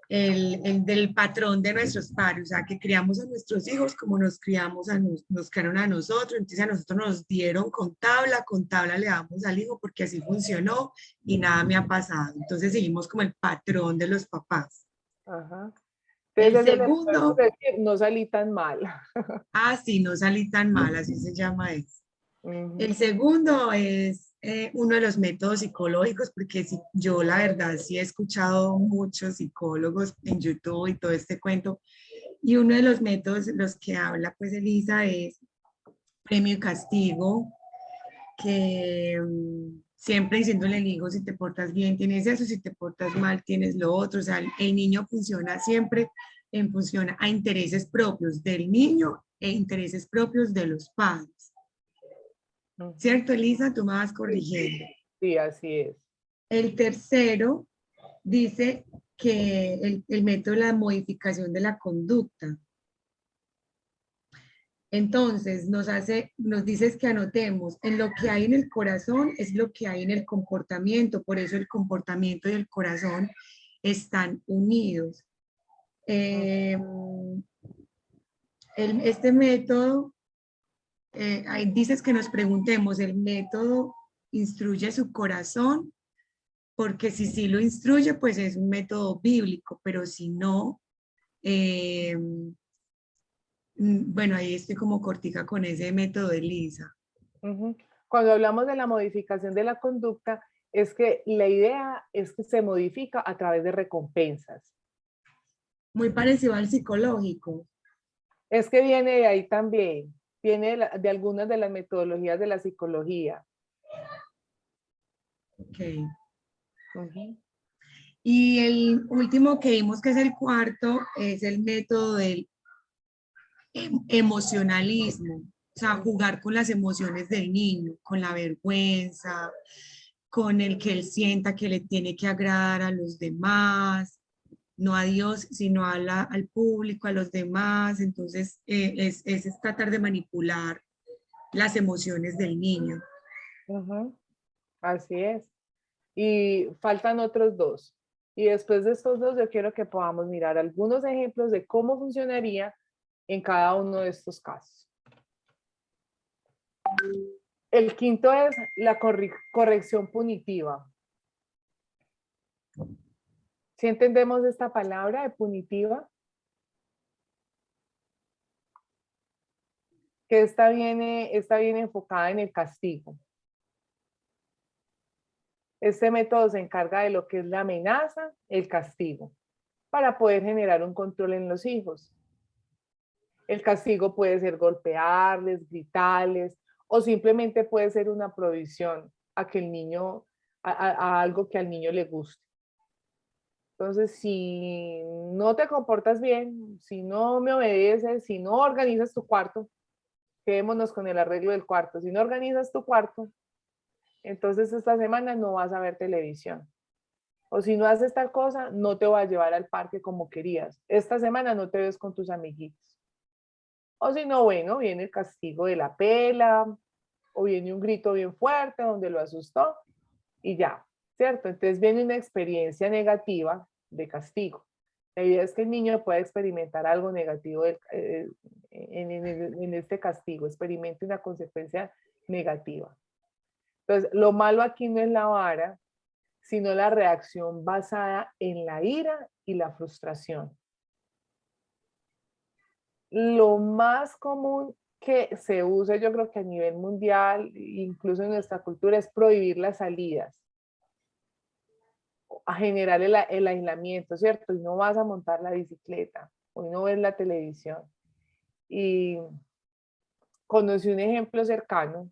el del patrón de nuestros padres, o sea, que criamos a nuestros hijos como nos criamos nos criaron a nosotros, entonces a nosotros nos dieron con tabla le damos al hijo porque así funcionó y nada me ha pasado. Entonces seguimos como el patrón de los papás. Ajá. El segundo... No salí tan mal. Ah, sí, no salí tan mal, así se llama eso. El segundo es uno de los métodos psicológicos, porque yo la verdad sí he escuchado muchos psicólogos en YouTube y todo este cuento, y uno de los métodos, los que habla pues Elisa, es premio y castigo, que siempre diciéndole al hijo, si te portas bien tienes eso, si te portas mal tienes lo otro, o sea, el niño funciona siempre en función a intereses propios del niño e intereses propios de los padres. ¿Cierto, Elisa? Tú me vas corrigiendo. Sí, así es. El tercero dice que el método de la modificación de la conducta. Entonces, nos dices que anotemos, en lo que hay en el corazón es lo que hay en el comportamiento, por eso el comportamiento y el corazón están unidos. Este método, ahí dices que nos preguntemos, ¿el método instruye su corazón? Porque si sí lo instruye, pues es un método bíblico, pero si no, bueno, ahí estoy como cortica con ese método de Lisa. Cuando hablamos de la modificación de la conducta, es que la idea es que se modifica a través de recompensas. Muy parecido al psicológico. Es que viene de ahí también, viene de algunas de las metodologías de la psicología. Ok. Y el último que vimos, que es el cuarto, es el método del emocionalismo. O sea, jugar con las emociones del niño, con la vergüenza, con el que él sienta que le tiene que agradar a los demás, no a Dios, sino al público, a los demás. Entonces, es tratar de manipular las emociones del niño. Así es. Y faltan otros dos. Y después de estos dos, yo quiero que podamos mirar algunos ejemplos de cómo funcionaría en cada uno de estos casos. El quinto es la corrección punitiva. ¿Sí entendemos esta palabra de punitiva? Que está bien enfocada en el castigo. Este método se encarga de lo que es la amenaza, el castigo, para poder generar un control en los hijos. El castigo puede ser golpearles, gritarles, o simplemente puede ser una provisión a que el niño, a algo que al niño le guste. Entonces, si no te comportas bien, si no me obedeces, si no organizas tu cuarto, quedémonos con el arreglo del cuarto. Si no organizas tu cuarto, entonces esta semana no vas a ver televisión. O si no haces tal cosa, no te voy a llevar al parque como querías. Esta semana no te ves con tus amiguitos. O si no, bueno, viene el castigo de la pela, o viene un grito bien fuerte donde lo asustó y ya, ¿cierto? Entonces viene una experiencia negativa de castigo. La idea es que el niño pueda experimentar algo negativo en este castigo, experimente una consecuencia negativa. Entonces, lo malo aquí no es la vara, sino la reacción basada en la ira y la frustración. Lo más común que se usa, yo creo que a nivel mundial, incluso en nuestra cultura, es prohibir las salidas, a generar el aislamiento, ¿cierto? Y no vas a montar la bicicleta, hoy no ves la televisión. Y conocí un ejemplo cercano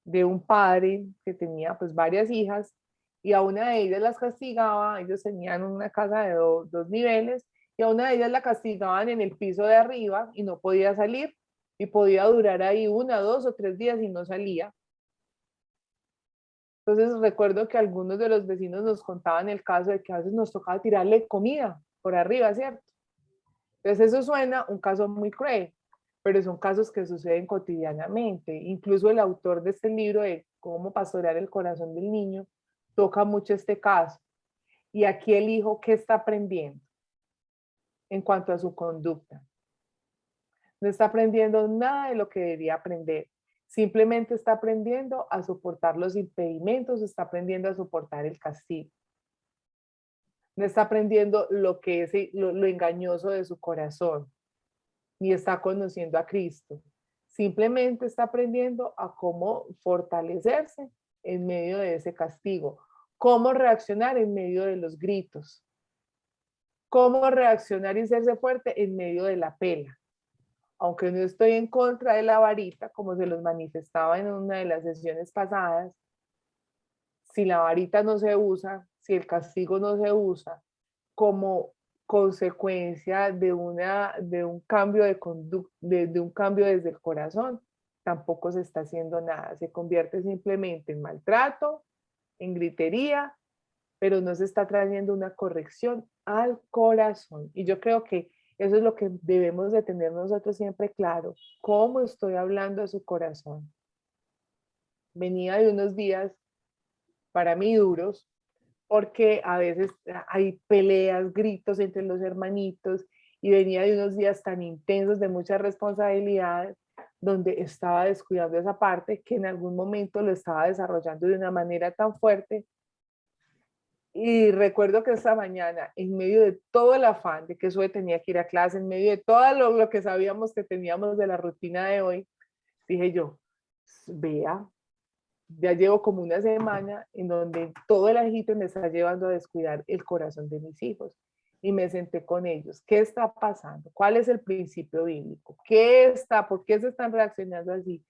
de un padre que tenía pues varias hijas y a una de ellas las castigaba, ellos tenían una casa de dos niveles y a una de ellas la castigaban en el piso de arriba y no podía salir y podía durar ahí 1, 2 o 3 días y no salía. Entonces recuerdo que algunos de los vecinos nos contaban el caso de que a veces nos tocaba tirarle comida por arriba, ¿cierto? Entonces eso suena un caso muy cruel, pero son casos que suceden cotidianamente. Incluso el autor de este libro de Cómo pastorear el corazón del niño toca mucho este caso. Y aquí el hijo, ¿qué está aprendiendo en cuanto a su conducta? No está aprendiendo nada de lo que debería aprender. Simplemente está aprendiendo a soportar los impedimentos, está aprendiendo a soportar el castigo. No está aprendiendo lo que es lo engañoso de su corazón, ni está conociendo a Cristo. Simplemente está aprendiendo a cómo fortalecerse en medio de ese castigo, cómo reaccionar en medio de los gritos, cómo reaccionar y serse fuerte en medio de la pela. Aunque no estoy en contra de la varita, como se los manifestaba en una de las sesiones pasadas, si la varita no se usa, si el castigo no se usa como consecuencia de un cambio de conducta, de un cambio desde el corazón, tampoco se está haciendo nada. Se convierte simplemente en maltrato, en gritería, pero no se está trayendo una corrección al corazón. Y yo creo que eso es lo que debemos de tener nosotros siempre claro. ¿Cómo estoy hablando de su corazón? Venía de unos días para mí duros, porque a veces hay peleas, gritos entre los hermanitos, y venía de unos días tan intensos de mucha responsabilidad, donde estaba descuidando esa parte que en algún momento lo estaba desarrollando de una manera tan fuerte. Y recuerdo que esta mañana, en medio de todo el afán de que Zoe tenía que ir a clase, en medio de todo lo que sabíamos que teníamos de la rutina de hoy, dije yo, vea, ya llevo como una semana en donde todo el agite me está llevando a descuidar el corazón de mis hijos. Y me senté con ellos. ¿Qué está pasando? ¿Cuál es el principio bíblico? ¿Por qué se están reaccionando así?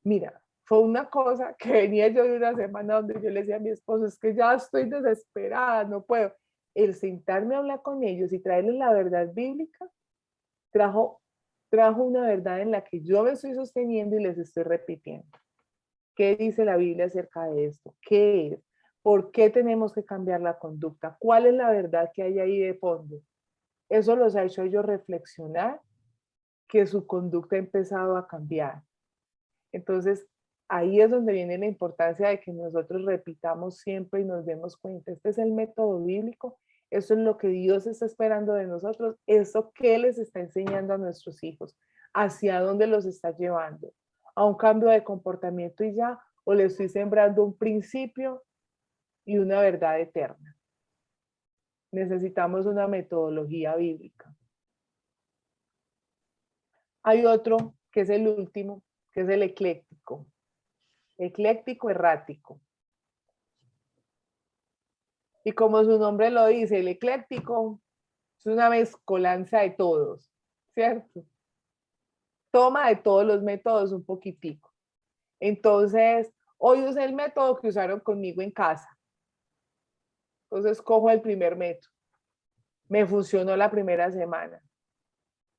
Mira, fue una cosa que venía yo de una semana donde yo le decía a mi esposo, es que ya estoy desesperada, no puedo. El sentarme a hablar con ellos y traerles la verdad bíblica, trajo una verdad en la que yo me estoy sosteniendo y les estoy repitiendo. ¿Qué dice la Biblia acerca de esto? ¿Qué es? ¿Por qué tenemos que cambiar la conducta? ¿Cuál es la verdad que hay ahí de fondo? Eso los ha hecho ellos reflexionar que su conducta ha empezado a cambiar. Entonces, ahí es donde viene la importancia de que nosotros repitamos siempre y nos demos cuenta. Este es el método bíblico, eso es lo que Dios está esperando de nosotros, eso que les está enseñando a nuestros hijos, hacia dónde los está llevando, a un cambio de comportamiento y ya, o le estoy sembrando un principio y una verdad eterna. Necesitamos una metodología bíblica. Hay otro, que es el último, que es el ecléctico. Ecléctico errático. Y como su nombre lo dice, el ecléctico es una mezcolanza de todos, ¿cierto? Toma de todos los métodos un poquitico. Entonces, hoy usé el método que usaron conmigo en casa. Entonces, cojo el primer método. Me funcionó la primera semana.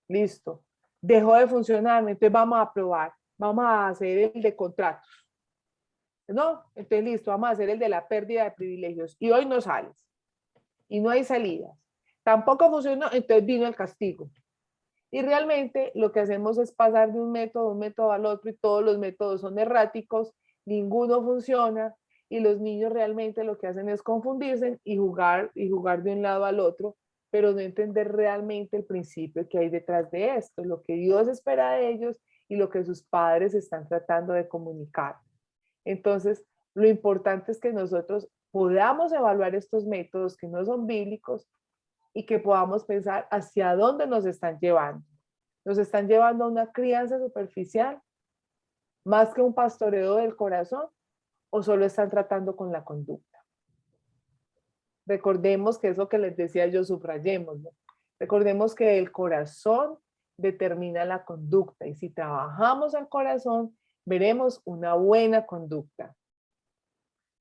Listo. Dejó de funcionar, entonces vamos a probar. Vamos a hacer el de contratos. No, entonces listo, vamos a hacer el de la pérdida de privilegios. Y hoy no sales. Y no hay salidas. Tampoco funcionó, entonces vino el castigo. Y realmente lo que hacemos es pasar de un método al otro, y todos los métodos son erráticos, ninguno funciona, y los niños realmente lo que hacen es confundirse y jugar de un lado al otro, pero no entender realmente el principio que hay detrás de esto, lo que Dios espera de ellos y lo que sus padres están tratando de comunicar. Entonces, lo importante es que nosotros podamos evaluar estos métodos que no son bíblicos y que podamos pensar hacia dónde nos están llevando. ¿Nos están llevando a una crianza superficial más que un pastoreo del corazón o solo están tratando con la conducta? Recordemos que eso que les decía yo, subrayemos, ¿no? Recordemos que el corazón determina la conducta y si trabajamos al corazón, veremos una buena conducta.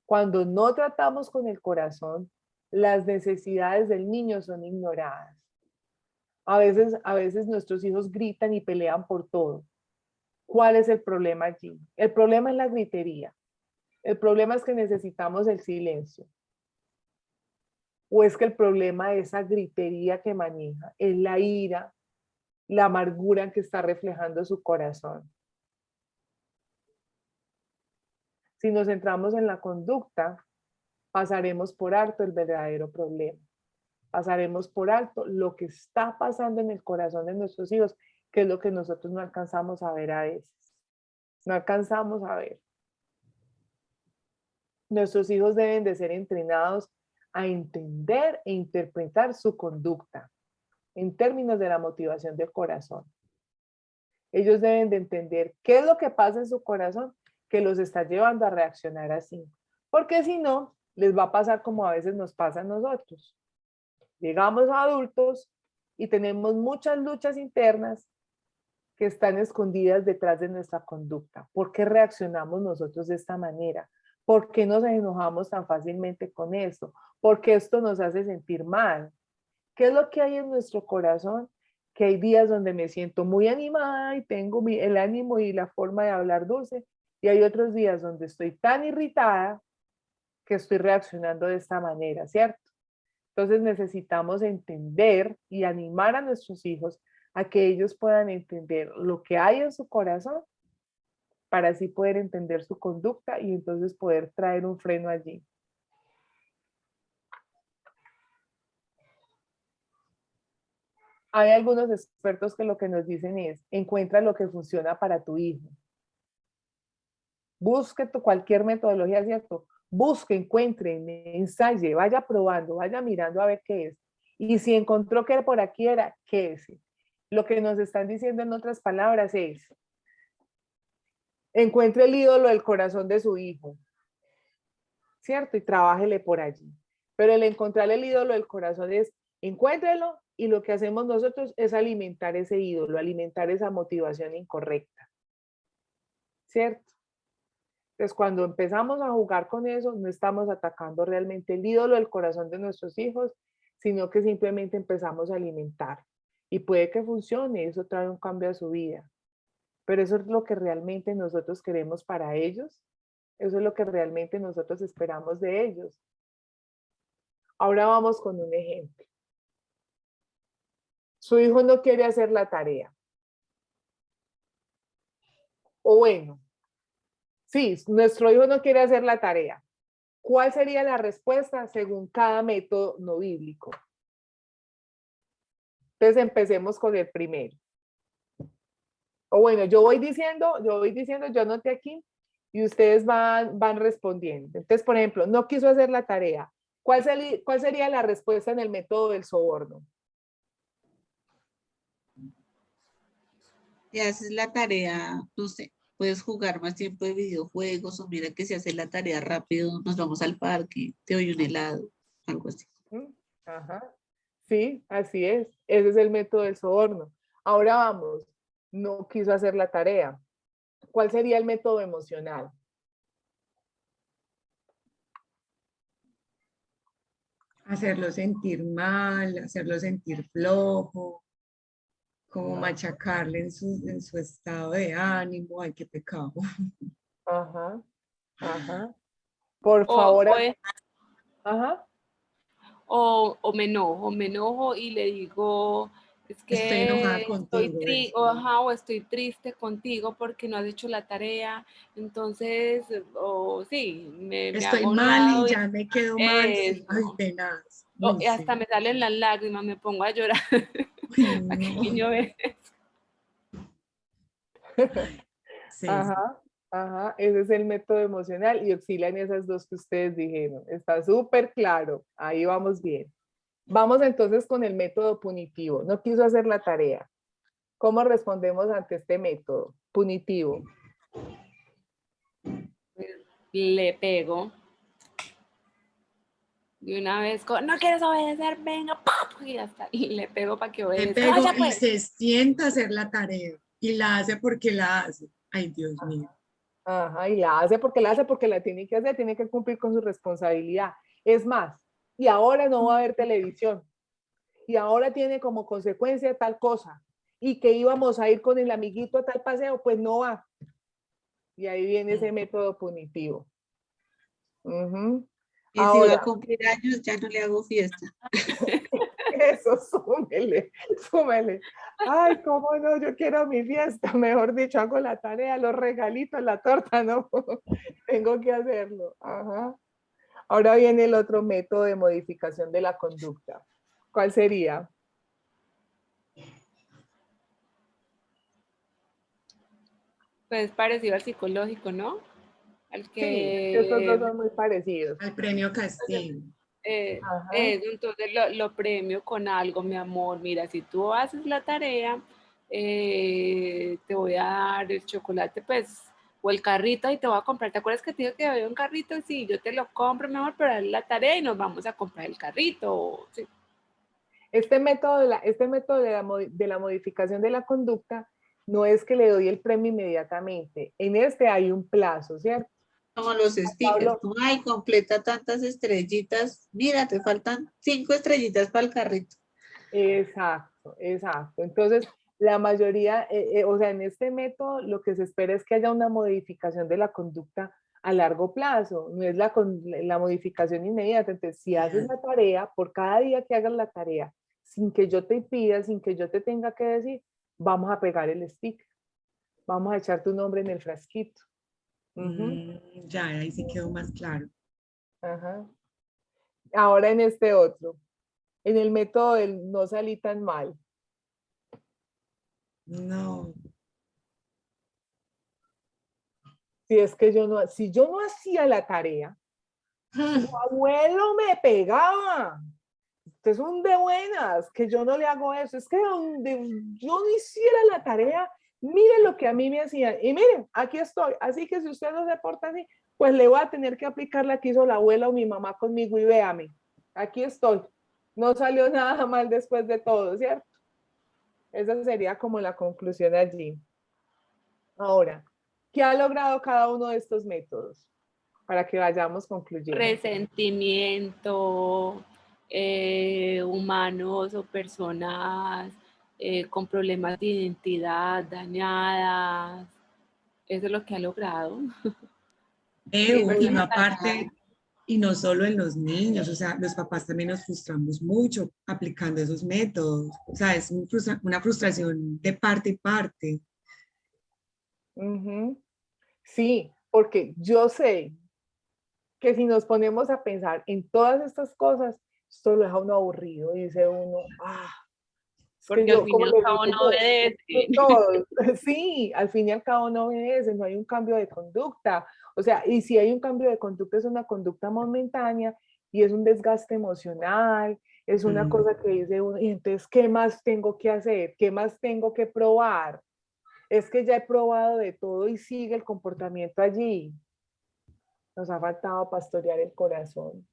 Cuando no tratamos con el corazón, las necesidades del niño son ignoradas. A veces nuestros hijos gritan y pelean por todo. ¿Cuál es el problema allí? El problema es la gritería. El problema es que necesitamos el silencio. ¿O es que el problema de esa gritería que maneja es la ira, la amargura que está reflejando su corazón? Si nos centramos en la conducta, pasaremos por alto el verdadero problema. Pasaremos por alto lo que está pasando en el corazón de nuestros hijos, que es lo que nosotros no alcanzamos a ver a veces. No alcanzamos a ver. Nuestros hijos deben de ser entrenados a entender e interpretar su conducta en términos de la motivación del corazón. Ellos deben de entender qué es lo que pasa en su corazón que los está llevando a reaccionar así. Porque si no, les va a pasar como a veces nos pasa a nosotros. Llegamos a adultos y tenemos muchas luchas internas que están escondidas detrás de nuestra conducta. ¿Por qué reaccionamos nosotros de esta manera? ¿Por qué nos enojamos tan fácilmente con esto? ¿Por qué esto nos hace sentir mal? ¿Qué es lo que hay en nuestro corazón que hay días donde me siento muy animada y tengo el ánimo y la forma de hablar dulce, y hay otros días donde estoy tan irritada que estoy reaccionando de esta manera, ¿cierto? Entonces necesitamos entender y animar a nuestros hijos a que ellos puedan entender lo que hay en su corazón para así poder entender su conducta y entonces poder traer un freno allí. Hay algunos expertos que lo que nos dicen es, encuentra lo que funciona para tu hijo. Busque cualquier metodología, ¿cierto? Busque, encuentre, ensaye, vaya probando, vaya mirando a ver qué es. Y si encontró que por aquí era, ¿qué es? Lo que nos están diciendo en otras palabras es, encuentre el ídolo del corazón de su hijo, ¿cierto? Y trabájele por allí. Pero el encontrar el ídolo del corazón es, encuéntrelo y lo que hacemos nosotros es alimentar ese ídolo, alimentar esa motivación incorrecta, ¿cierto? Entonces, cuando empezamos a jugar con eso, no estamos atacando realmente el ídolo del corazón de nuestros hijos, sino que simplemente empezamos a alimentar. Y puede que funcione, eso trae un cambio a su vida. Pero eso es lo que realmente nosotros queremos para ellos. Eso es lo que realmente nosotros esperamos de ellos. Ahora vamos con un ejemplo. Su hijo no quiere hacer la tarea. O bueno, sí, nuestro hijo no quiere hacer la tarea. ¿Cuál sería la respuesta según cada método no bíblico? Entonces empecemos con el primero. O bueno, yo voy diciendo, yo anoté aquí y ustedes van respondiendo. Entonces, por ejemplo, no quiso hacer la tarea. ¿Cuál sería la respuesta en el método del soborno? Si haces la tarea, no sé, puedes jugar más tiempo de videojuegos o mira que si haces la tarea rápido, nos vamos al parque, te doy un helado, algo así. Ajá. Sí, así es. Ese es el método del soborno. Ahora vamos, no quiso hacer la tarea. ¿Cuál sería el método emocional? Hacerlo sentir mal, hacerlo sentir flojo, como machacarle en su estado de ánimo. Ay, qué pecado. Ajá, ajá. Por O, favor, o, ajá. o me enojo y le digo, es Estoy enojada que contigo. o estoy triste contigo porque no has hecho la tarea. Entonces, o sí, me Estoy hago a un mal y lado ya me quedo mal. Sí. Ay, eso. tenaz. O, Uy, y hasta sí. me salen las lágrimas, me pongo a llorar. Uy, Para que el no. niño vea. Sí, sí. Ajá, ajá, ese es el método emocional y oscilan esas dos que ustedes dijeron. Está súper claro, ahí vamos bien. Vamos entonces con el método punitivo. No quiso hacer la tarea. ¿Cómo respondemos ante este método punitivo? Le pego. De una vez, no quieres obedecer, venga, ¡pum! Y hasta y le pego para que Le obedezca. pego ¡Vaya y pues! se sienta a hacer la tarea y la hace porque la hace. Ay, Dios mío. Ajá, y la hace porque la tiene que hacer, tiene que cumplir con su responsabilidad. Es más, y ahora no va a haber televisión. Y ahora tiene como consecuencia tal cosa. Y que íbamos a ir con el amiguito a tal paseo, pues no va. Y ahí viene ese método punitivo. Uh-huh. Y si va a Ahora, cumplir años, ya no le hago fiesta. eso, súmele. Ay, cómo no, yo quiero mi fiesta, mejor dicho, hago la tarea, los regalitos, la torta, no, tengo que hacerlo. Ajá. Ahora viene el otro método de modificación de la conducta. ¿Cuál sería? Pues parecido al psicológico, ¿no? Al Sí, es que estos dos que son muy parecidos. Al premio castigo. Ajá. entonces lo premio con algo, mi amor. Mira, si tú haces la tarea, te voy a dar el chocolate, pues, o el carrito y te voy a comprar. ¿Te acuerdas que te digo que había un carrito? Sí, yo te lo compro, mi amor, pero haz la tarea y nos vamos a comprar el carrito. Sí. Este método, de la modificación de la conducta no es que le doy el premio inmediatamente. En este hay un plazo, ¿cierto? Como los stickers. Pablo, Tú, ay, completa tantas estrellitas. Mira, te faltan 5 estrellitas para el carrito. exacto. exacto. Entonces, la mayoría, o sea, en este método lo que se espera es que haya una modificación de la conducta a largo plazo, no es la modificación inmediata. Entonces, si haces la tarea, por cada día que hagas la tarea, sin que yo te pida, sin que yo te tenga que decir, vamos a pegar el sticker, vamos a echar tu nombre en el frasquito. Ya, ahí sí quedó más claro. Ajá. Ahora en este otro, en el método del no salí tan mal. No. Si es que si yo no hacía la tarea, su abuelo me pegaba. Usted es un de buenas, que yo no le hago eso. Es que donde yo no hiciera la tarea, mire lo que a mí me hacían. Y miren, aquí estoy. Así que si usted no se porta así, pues le voy a tener que aplicar la que hizo la abuela o mi mamá conmigo y véame. Aquí estoy. No salió nada mal después de todo, ¿cierto? Esa sería como la conclusión allí. Ahora, ¿qué ha logrado cada uno de estos métodos? Para que vayamos concluyendo. Resentimiento, humanos o personas con problemas de identidad dañadas. Eso es lo que ha logrado. Y no aparte, y no solo en los niños, o sea, los papás también nos frustramos mucho aplicando esos métodos. O sea, es una frustración de parte y parte. Sí, porque yo sé que si nos ponemos a pensar en todas estas cosas, esto lo deja uno aburrido y dice uno, es porque que yo, al fin y como al les cabo digo, no obedece. todos, sí, al fin y al cabo no obedece, no hay un cambio de conducta. O sea, y si hay un cambio de conducta, es una conducta momentánea y es un desgaste emocional, es una cosa que dice uno, y entonces, ¿qué más tengo que hacer? ¿Qué más tengo que probar? Es que ya he probado de todo y sigue el comportamiento allí. Nos ha faltado pastorear el corazón.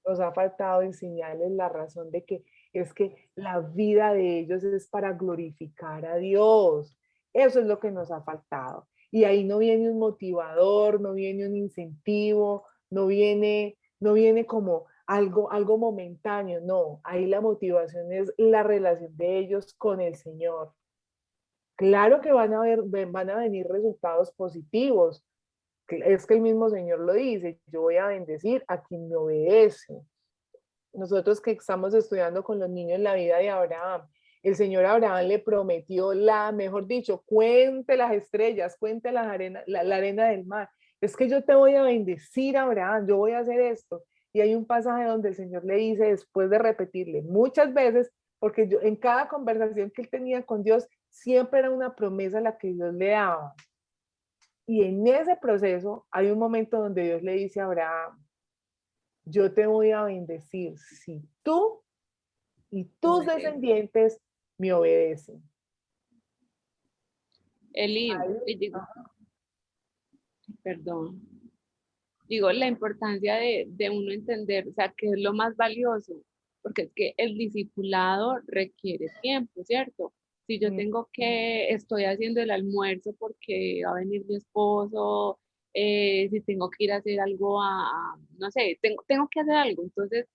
Nos ha faltado enseñarles la razón de que es que la vida de ellos es para glorificar a Dios. Eso es lo que nos ha faltado. Y ahí no viene un motivador, no viene un incentivo, no viene como algo momentáneo. No, ahí la motivación es la relación de ellos con el Señor. Claro que van a venir resultados positivos. Es que el mismo Señor lo dice, yo voy a bendecir a quien me obedece. Nosotros que estamos estudiando con los niños la vida de Abraham, el Señor Abraham le prometió mejor dicho, cuente las estrellas, cuente la arena del mar. Es que yo te voy a bendecir, Abraham, yo voy a hacer esto. Y hay un pasaje donde el Señor le dice, después de repetirle muchas veces, porque en cada conversación que él tenía con Dios, siempre era una promesa la que Dios le daba. Y en ese proceso hay un momento donde Dios le dice a Abraham, yo te voy a bendecir si tú y tus descendientes me obedecen. Eli, perdón. Digo, la importancia de uno entender, o sea, qué es lo más valioso, porque es que el discipulado requiere tiempo, ¿cierto? Si yo estoy haciendo el almuerzo porque va a venir mi esposo, si tengo que ir a hacer algo no sé, tengo que hacer algo, entonces,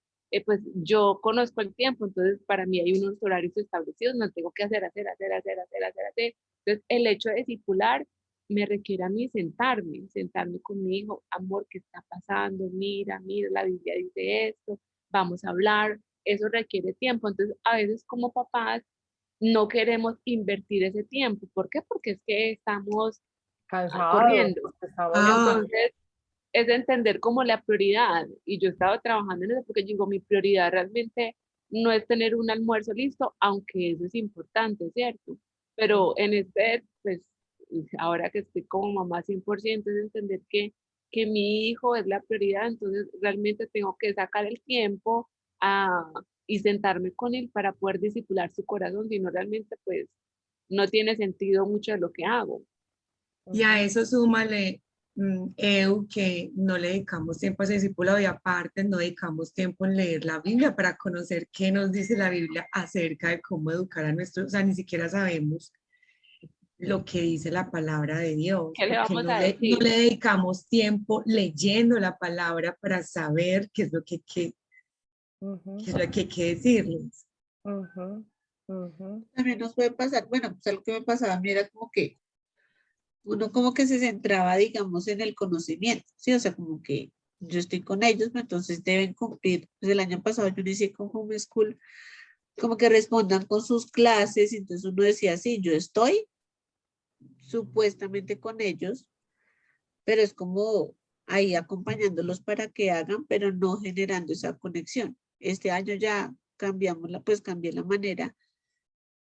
pues yo conozco el tiempo, entonces para mí hay unos horarios establecidos, no tengo que hacer. Entonces, el hecho de discipular me requiere a mí sentarme con mi hijo, amor, ¿qué está pasando? Mira, la Biblia dice esto, vamos a hablar, eso requiere tiempo. Entonces, a veces como papás no queremos invertir ese tiempo. ¿Por qué? Porque es que estamos cansados, corriendo. estamos Entonces, es de entender como la prioridad. Y yo estaba trabajando en eso porque digo, mi prioridad realmente no es tener un almuerzo listo, aunque eso es importante, ¿cierto? Pero en pues, ahora que estoy como mamá 100%, es entender que mi hijo es la prioridad, entonces realmente tengo que sacar el tiempo y sentarme con él para poder discipular su corazón, si no realmente pues no tiene sentido mucho de lo que hago. Y a eso súmale, que no le dedicamos tiempo a ese discipulado y aparte no dedicamos tiempo en leer la Biblia para conocer qué nos dice la Biblia acerca de cómo educar a nuestros, o sea, ni siquiera sabemos lo que dice la palabra de Dios. ¿Qué le vamos a decir? No le dedicamos tiempo leyendo la palabra para saber qué es lo que hay que decirles. Ujú. También nos puede pasar, bueno, pues algo que me pasaba a mí era como que uno como que se centraba, digamos, en el conocimiento, ¿sí? O sea, como que yo estoy con ellos, pues entonces deben cumplir. Pues el año pasado yo inicié con homeschool, como que respondan con sus clases, y entonces uno decía, sí, yo estoy supuestamente con ellos, pero es como ahí acompañándolos para que hagan, pero no generando esa conexión. Este año ya cambiamos pues cambié la manera.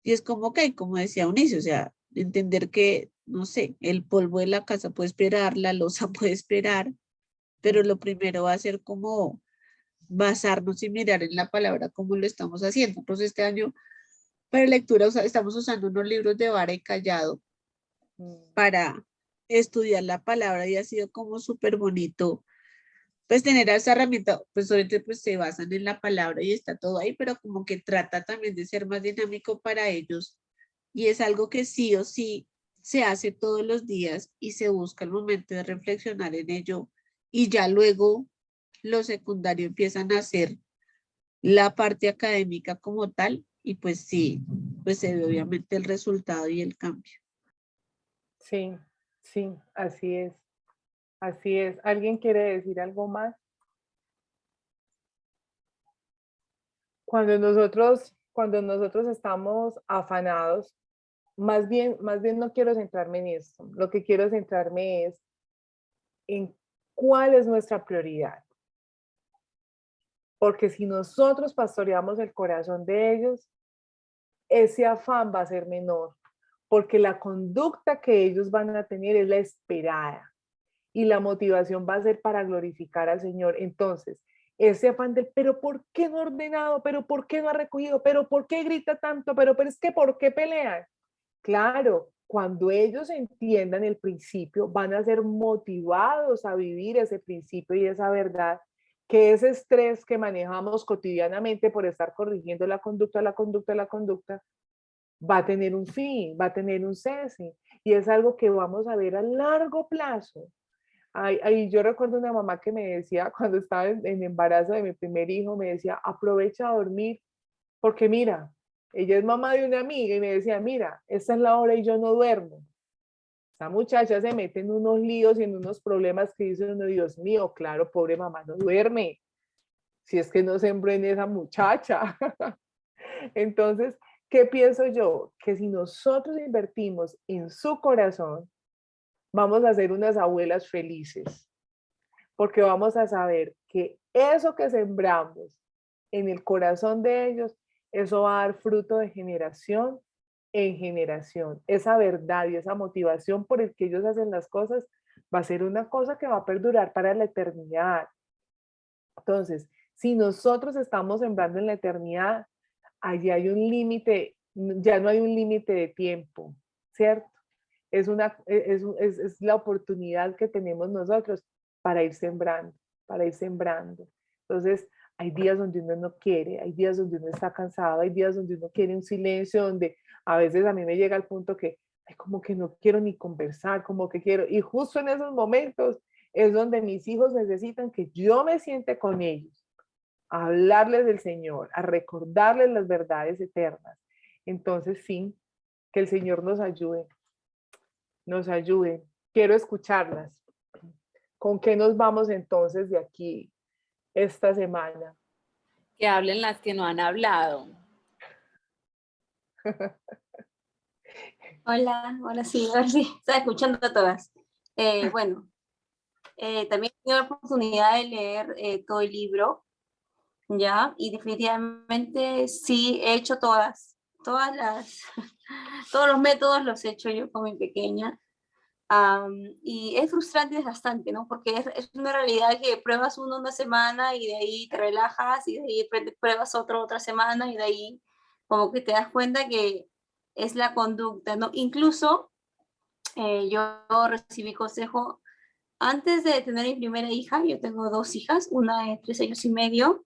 Y es como que, como decía Unice, o sea, entender que, no sé, el polvo de la casa puede esperar, la loza puede esperar, pero lo primero va a ser como basarnos y mirar en la palabra como lo estamos haciendo. Entonces, este año, para lectura, estamos usando unos libros de vara y callado Mm. para estudiar la palabra y ha sido como súper bonito. Pues tener esa herramienta, pues obviamente pues se basan en la palabra y está todo ahí, pero como que trata también de ser más dinámico para ellos. Y es algo que sí o sí se hace todos los días y se busca el momento de reflexionar en ello y ya luego lo secundario empiezan a hacer la parte académica como tal y pues sí, pues se ve obviamente el resultado y el cambio. Sí, sí, así es. Así es. ¿Alguien quiere decir algo más? Cuando nosotros estamos afanados, más bien no quiero centrarme en esto. Lo que quiero centrarme es en cuál es nuestra prioridad. Porque si nosotros pastoreamos el corazón de ellos, ese afán va a ser menor, porque la conducta que ellos van a tener es la esperada y la motivación va a ser para glorificar al Señor. Entonces, ese afán del, pero ¿por qué no ha ordenado? ¿Pero por qué no ha recogido? ¿Pero por qué grita tanto? ¿Pero es que por qué pelean? Claro, cuando ellos entiendan el principio, van a ser motivados a vivir ese principio y esa verdad, que ese estrés que manejamos cotidianamente por estar corrigiendo la conducta, va a tener un fin, va a tener un cese. Y es algo que vamos a ver a largo plazo. Yo recuerdo una mamá que me decía, cuando estaba en embarazo de mi primer hijo, me decía, aprovecha a dormir, porque mira, ella es mamá de una amiga y me decía, mira, esta es la hora y yo no duermo. Esta muchacha se mete en unos líos y en unos problemas que dice uno, Dios mío, claro, pobre mamá, no duerme. Si es que no sembró en esa muchacha. Entonces, ¿qué pienso yo? Que si nosotros invertimos en su corazón, vamos a ser unas abuelas felices, porque vamos a saber que eso que sembramos en el corazón de ellos, eso va a dar fruto de generación en generación. Esa verdad y esa motivación por el que ellos hacen las cosas va a ser una cosa que va a perdurar para la eternidad. Entonces, si nosotros estamos sembrando en la eternidad, allí hay un límite, ya no hay un límite de tiempo, ¿cierto? Es la oportunidad que tenemos nosotros para ir sembrando, para ir sembrando. Entonces, hay días donde uno no quiere, hay días donde uno está cansado, hay días donde uno quiere un silencio, donde a veces a mí me llega al punto que, ay, como que no quiero ni conversar, como que quiero, y justo en esos momentos es donde mis hijos necesitan que yo me siente con ellos, a hablarles del Señor, a recordarles las verdades eternas. Entonces, sí, que el Señor nos ayude. Quiero escucharlas. ¿Con qué nos vamos entonces de aquí esta semana? Que hablen las que no han hablado. Hola, hola, sí, ahora sí, estaba escuchando a todas. Bueno, también he tenido la oportunidad de leer todo el libro, ¿ya? Y definitivamente sí he hecho todas las, todos los métodos los he hecho yo con mi pequeña. Y es frustrante y desgastante, ¿no? Porque es una realidad que pruebas uno una semana y de ahí te relajas y de ahí pruebas otra semana y de ahí como que te das cuenta que es la conducta, ¿no? Incluso yo recibí consejo antes de tener mi primera hija. Yo tengo dos hijas, una de 3 años y medio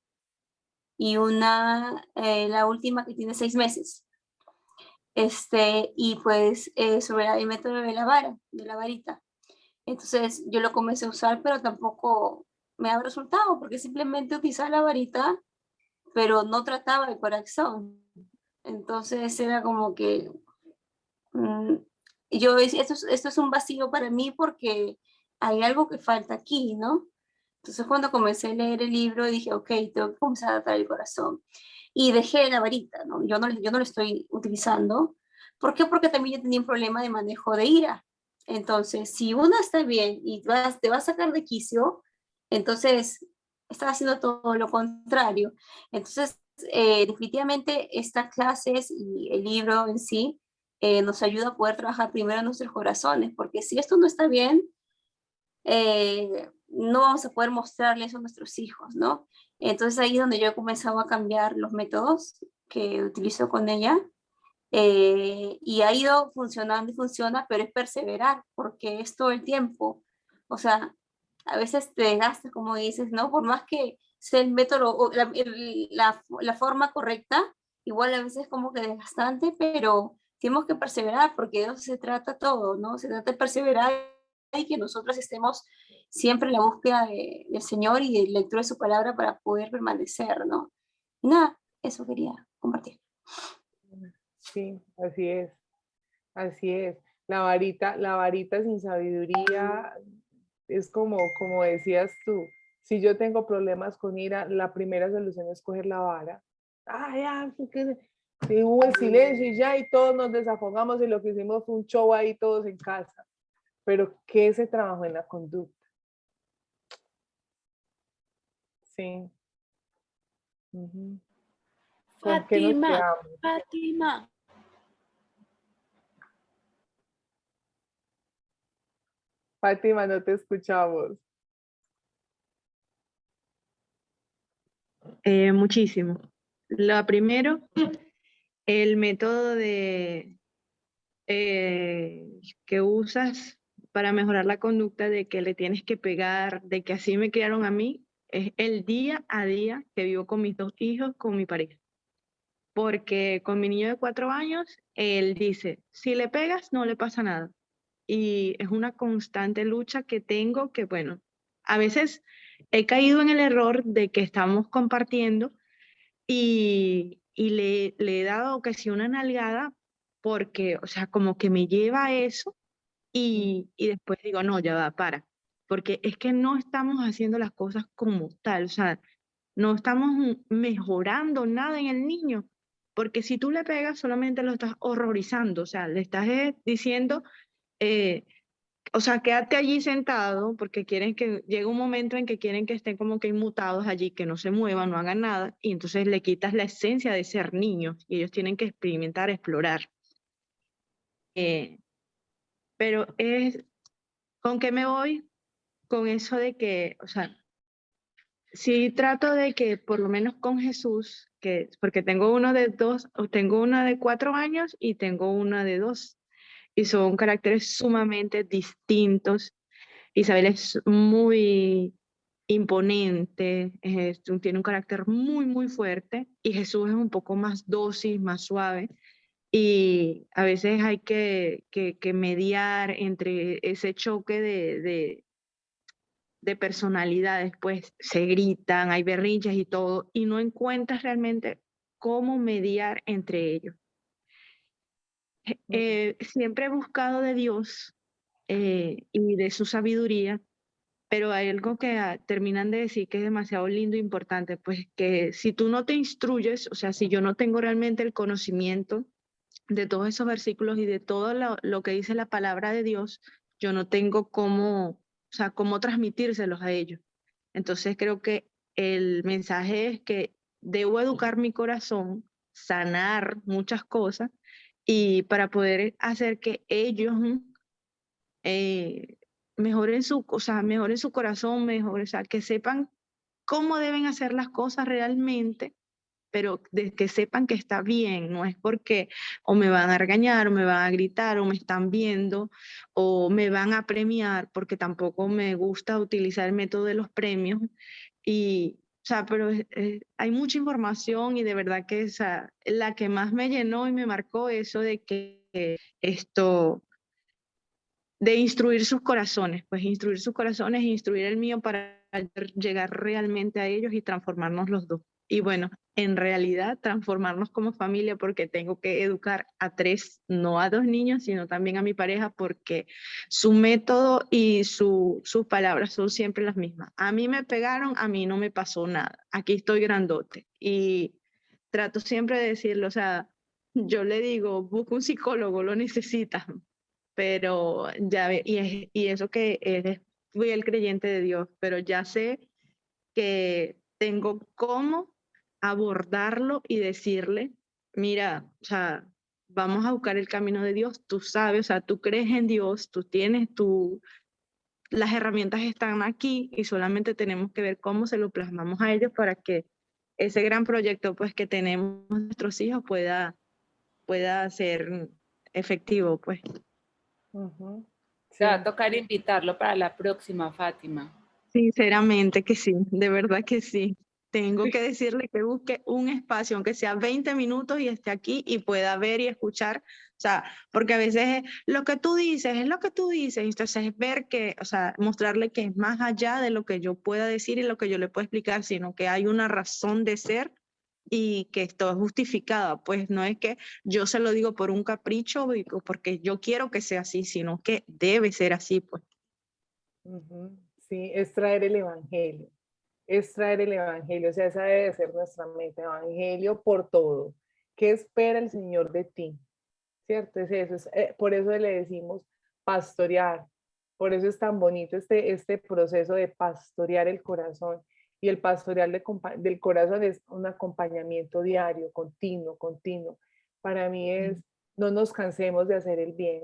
y una, la última que tiene 6 meses. Y pues sobre el método de la varita. Entonces yo lo comencé a usar, pero tampoco me ha resultado, porque simplemente utilizaba la varita, pero no trataba el corazón. Entonces era como que esto es un vacío para mí porque hay algo que falta aquí, ¿no? Entonces cuando comencé a leer el libro dije, ok, tengo que comenzar a tratar el corazón. Y dejé la varita, ¿no? Yo no lo estoy utilizando. ¿Por qué? Porque también yo tenía un problema de manejo de ira. Entonces, si uno está bien y te va a sacar de quicio, entonces estás haciendo todo lo contrario. Entonces, definitivamente estas clases y el libro en sí nos ayuda a poder trabajar primero en nuestros corazones, porque si esto no está bien, no vamos a poder mostrarle eso a nuestros hijos, ¿no? Entonces ahí es donde yo he comenzado a cambiar los métodos que utilizo con ella y ha ido funcionando y funciona, pero es perseverar porque es todo el tiempo. O sea, a veces te desgastas, como dices, ¿no? Por más que sea el método o la forma correcta, igual a veces es como que desgastante, pero tenemos que perseverar porque de eso se trata todo, ¿no? Se trata de perseverar y que nosotros estemos siempre en la búsqueda del Señor y de lectura de su palabra para poder permanecer, ¿no? Y nada, eso quería compartir. Sí, así es, así es. La varita sin sabiduría es como decías tú, si yo tengo problemas con ira, la primera solución es coger la vara. Ah, ya, que hubo el silencio y ya, y todos nos desafogamos y lo que hicimos fue un show ahí todos en casa. Pero ¿qué se trabajó en la conducta? Sí. Ujú. ¿Con qué nos Fátima, quedamos? Fátima. Fátima, no te escuchamos. Muchísimo. Lo primero, el método que usas para mejorar la conducta de que le tienes que pegar, de que así me criaron a mí, es el día a día que vivo con mis 2 hijos, con mi pareja. Porque con mi niño de 4 años, él dice, si le pegas, no le pasa nada. Y es una constante lucha que tengo que, bueno, a veces he caído en el error de que estamos compartiendo y le he dado que sí una nalgada porque, o sea, como que me lleva a eso y después digo, no, ya va, para, porque es que no estamos haciendo las cosas como tal, o sea, no estamos mejorando nada en el niño, porque si tú le pegas solamente lo estás horrorizando, o sea, le estás diciendo, eh, o sea, quédate allí sentado porque quieren que llegue un momento en que quieren que estén como que inmutados allí, que no se muevan, no hagan nada, y entonces le quitas la esencia de ser niños y ellos tienen que experimentar, explorar. Eh, pero ¿con qué me voy? Con eso de que, o sea, sí trato de que por lo menos con Jesús, porque tengo uno de 2, o tengo una de 4 años y tengo una de 2, y son caracteres sumamente distintos. Isabel es muy imponente, tiene un carácter muy, muy fuerte, y Jesús es un poco más dócil, más suave, y a veces hay que mediar entre ese choque de personalidades, pues se gritan, hay berrinches y todo, y no encuentras realmente cómo mediar entre ellos. Siempre he buscado de Dios y de su sabiduría, pero hay algo que terminan de decir que es demasiado lindo e importante, pues que si tú no te instruyes, o sea, si yo no tengo realmente el conocimiento de todos esos versículos y de todo lo que dice la palabra de Dios, yo no tengo cómo, o sea, cómo transmitírselos a ellos. Entonces creo que el mensaje es que debo educar mi corazón, sanar muchas cosas y para poder hacer que ellos eh, mejoren su corazón, o sea, que sepan cómo deben hacer las cosas realmente, pero de que sepan que está bien, no es porque o me van a regañar, o me van a gritar, o me están viendo, o me van a premiar, porque tampoco me gusta utilizar el método de los premios. Y, o sea, pero hay mucha información y de verdad que esa, la que más me llenó y me marcó eso de que esto de instruir sus corazones, pues instruir sus corazones e instruir el mío para llegar realmente a ellos y transformarnos los dos. Y bueno, en realidad transformarnos como familia, porque tengo que educar a 3, no a 2 niños, sino también a mi pareja, porque su método y sus palabras son siempre las mismas. A mí me pegaron, a mí no me pasó nada. Aquí estoy grandote. Y trato siempre de decirlo, o sea, yo le digo, busca un psicólogo, lo necesitas. Pero ya ve, y eso que eres, fui el creyente de Dios, pero ya sé que tengo cómo abordarlo y decirle, mira, o sea, vamos a buscar el camino de Dios, tú sabes, o sea, tú crees en Dios, tú tienes las herramientas están aquí y solamente tenemos que ver cómo se lo plasmamos a ellos para que ese gran proyecto pues que tenemos nuestros hijos pueda ser efectivo, pues. Ujú. Te va a Sí. tocar invitarlo para la próxima, Fátima. Sinceramente que sí, de verdad que sí. Tengo que decirle que busque un espacio, aunque sea 20 minutos y esté aquí y pueda ver y escuchar. O sea, porque a veces lo que tú dices es lo que tú dices. Entonces es ver que, o sea, mostrarle que es más allá de lo que yo pueda decir y lo que yo le puedo explicar, sino que hay una razón de ser y que esto es justificada. Pues no es que yo se lo digo por un capricho o porque yo quiero que sea así, sino que debe ser así, pues. Ujú. Sí, es traer el evangelio. Es traer el evangelio, o sea, esa debe ser nuestra meta, evangelio por todo. ¿Qué espera el Señor de ti? ¿Cierto? Es eso, por eso le decimos pastorear, por eso es tan bonito este proceso de pastorear el corazón. Y el pastorear del corazón es un acompañamiento diario, continuo, continuo. Para mí es, no nos cansemos de hacer el bien,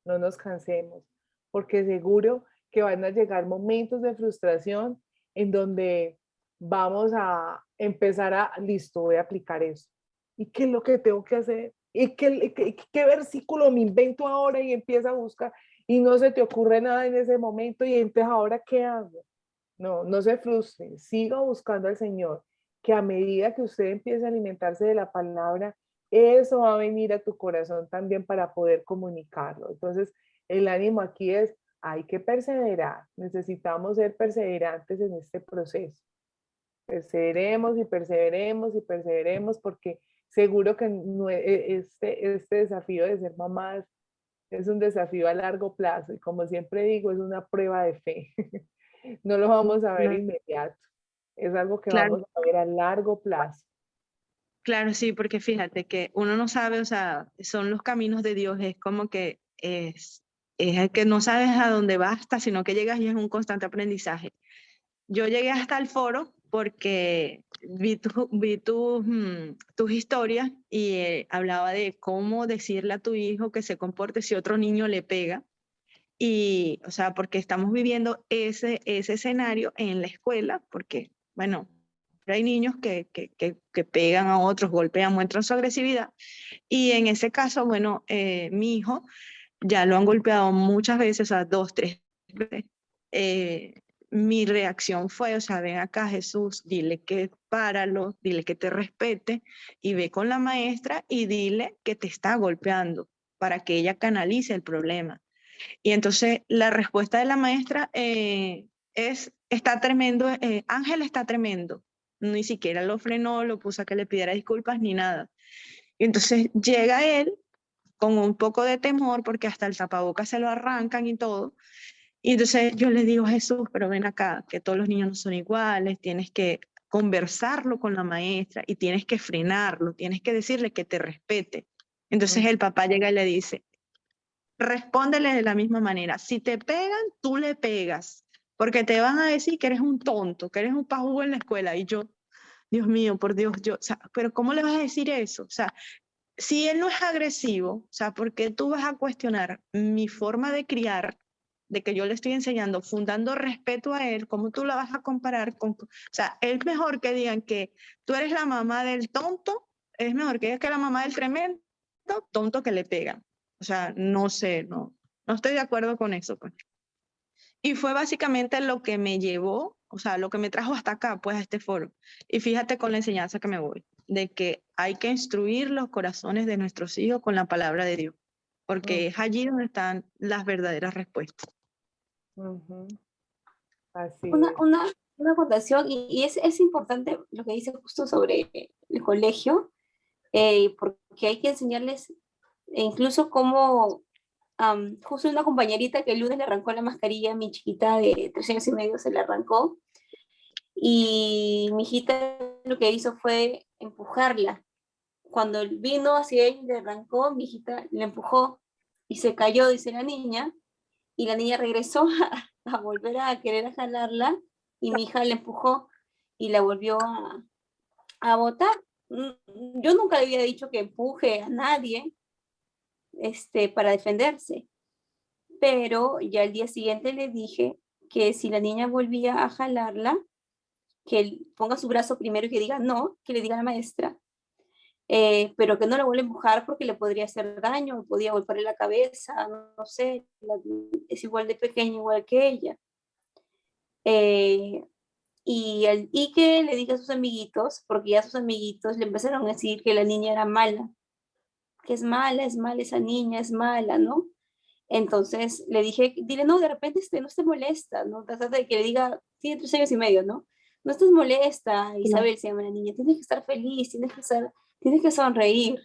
no nos cansemos, porque seguro que van a llegar momentos de frustración en donde vamos a empezar listo, voy a aplicar eso. ¿Y qué es lo que tengo que hacer? ¿Y qué versículo me invento ahora y empieza a buscar? Y no se te ocurre nada en ese momento y entonces ahora ¿qué hago? No, no se frustre, siga buscando al Señor, que a medida que usted empiece a alimentarse de la palabra, eso va a venir a tu corazón también para poder comunicarlo. Entonces, el ánimo aquí es, hay que perseverar, necesitamos ser perseverantes en este proceso. Perseveremos y perseveremos y perseveremos porque seguro que este desafío de ser mamás es un desafío a largo plazo y como siempre digo, es una prueba de fe. No lo vamos a ver inmediato, es algo que Claro, vamos a ver a largo plazo. claro, sí, porque fíjate que uno no sabe, o sea, son los caminos de Dios, es como que es el que no sabes a dónde va hasta, sino que llegas y es un constante aprendizaje. Yo llegué hasta el foro porque vi tus historias y hablaba de cómo decirle a tu hijo que se comporte si otro niño le pega. Y, o sea, porque estamos viviendo ese escenario en la escuela, porque, bueno, hay niños que pegan a otros, golpean, muestran su agresividad. Y en ese caso, bueno, mi hijo ya lo han golpeado muchas veces, o sea, 2, 3 veces. Eh, Mi reacción fue, o sea, ven acá Jesús, dile que páralo, dile que te respete y ve con la maestra y dile que te está golpeando para que ella canalice el problema. Y entonces la respuesta de la maestra está tremendo, Ángel está tremendo. Ni siquiera lo frenó, lo puso a que le pidiera disculpas ni nada. Y entonces llega él con un poco de temor porque hasta el tapabocas se lo arrancan y todo. Y entonces yo le digo, Jesús, pero ven acá, que todos los niños no son iguales, tienes que conversarlo con la maestra y tienes que frenarlo, tienes que decirle que te respete. Entonces el papá llega y le dice, respóndele de la misma manera. Si te pegan, tú le pegas, porque te van a decir que eres un tonto, que eres un pajugo en la escuela. Y yo, Dios mío, por Dios, o sea, pero ¿cómo le vas a decir eso? O sea, si él no es agresivo, o sea, ¿por qué tú vas a cuestionar mi forma de criar, de que yo le estoy enseñando, fundando respeto a él? ¿Cómo tú la vas a comparar con... O sea, es mejor que digan que tú eres la mamá del tonto, es mejor que digas que la mamá del tremendo tonto que le pegan. O sea, no sé, no estoy de acuerdo con eso, pues. Y fue básicamente lo que me llevó, o sea, lo que me trajo hasta acá, pues, a este foro. Y fíjate con la enseñanza que me voy, de que hay que instruir los corazones de nuestros hijos con la palabra de Dios, porque es allí donde están las verdaderas respuestas. Ujú. Así Una, es. una, una acotación, y es importante lo que dice justo sobre el colegio, porque hay que enseñarles incluso cómo, justo una compañerita que el lunes le arrancó la mascarilla a mi chiquita de 3 años y medio, se le arrancó, y mi hijita lo que hizo fue empujarla. Cuando vino hacia ella y le arrancó, mi hijita le empujó y se cayó, dice la niña, y la niña regresó a volver a querer jalarla, y mi hija le empujó y la volvió a botar. Yo nunca le había dicho que empuje a nadie para defenderse, pero ya el día siguiente le dije que si la niña volvía a jalarla, que él ponga su brazo primero y que diga no, que le diga a la maestra, pero que no la vuelva a empujar porque le podría hacer daño, le podía golpearle la cabeza, no sé, es igual de pequeña, igual que ella. Y que le diga a sus amiguitos, porque ya sus amiguitos le empezaron a decir que la niña era mala, que es mala esa niña, es mala, ¿no? Entonces le dije, dile, no, de repente no estés molesta, ¿no? Trata de que le diga, tiene 3 años y medio, ¿no? No estés molesta, Isabel se llama la niña, tienes que estar feliz, tienes que sonreír.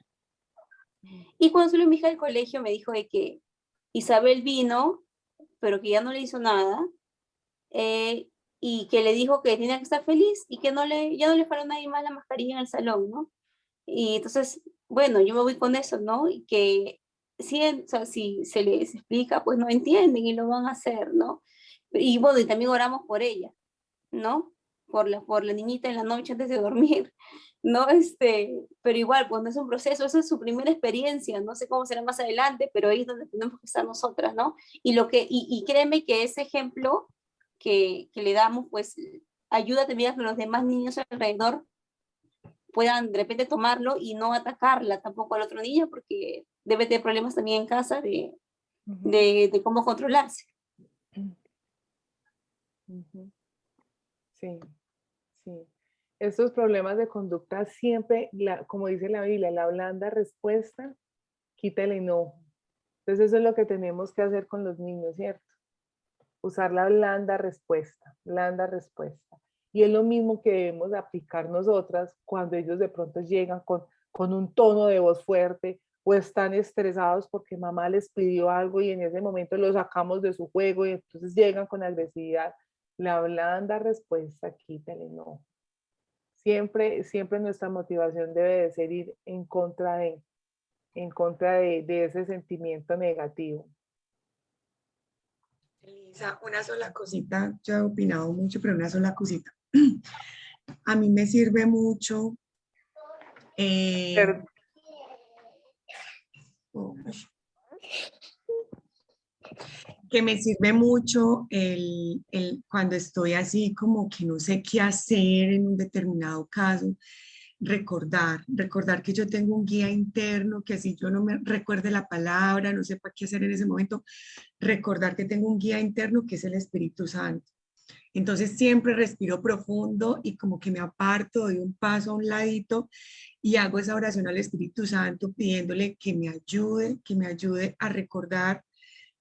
Y cuando salió mi hija del colegio me dijo de que Isabel vino, pero que ya no le hizo nada, y que le dijo que tenía que estar feliz y que ya no le fuera nadie más la mascarilla en el salón, ¿no? Y entonces, bueno, yo me voy con eso, ¿no? Y que sí, o sea, si se les explica, pues no entienden y lo van a hacer, ¿no? Y bueno, y también oramos por ella, ¿no? Por la niñita en la noche antes de dormir, ¿no? Pero igual, pues no es un proceso, esa es su primera experiencia, no sé cómo será más adelante, pero ahí es donde tenemos que estar nosotras, ¿no? Y créeme que ese ejemplo que le damos, pues ayuda también a que los demás niños alrededor puedan de repente tomarlo y no atacarla tampoco al otro niño, porque debe tener problemas también en casa de cómo controlarse. Sí, sí. Estos problemas de conducta siempre, como dice la Biblia, la blanda respuesta quita el enojo. Entonces eso es lo que tenemos que hacer con los niños, ¿cierto? Usar la blanda respuesta, blanda respuesta. Y es lo mismo que debemos aplicar nosotras cuando ellos de pronto llegan con un tono de voz fuerte o están estresados porque mamá les pidió algo y en ese momento lo sacamos de su juego y entonces llegan con agresividad. La blanda respuesta quita el enojo. Siempre, siempre nuestra motivación debe de ser ir en contra de ese sentimiento negativo. Elisa, una sola cosita, yo he opinado mucho, pero una sola cosita. A mí me sirve mucho que me sirve mucho cuando estoy así como que no sé qué hacer en un determinado caso, recordar que yo tengo un guía interno, que así yo no me recuerde la palabra, no sepa qué hacer en ese momento, recordar que tengo un guía interno que es el Espíritu Santo. Entonces siempre respiro profundo y como que me aparto, doy un paso a un ladito y hago esa oración al Espíritu Santo pidiéndole que me ayude a recordar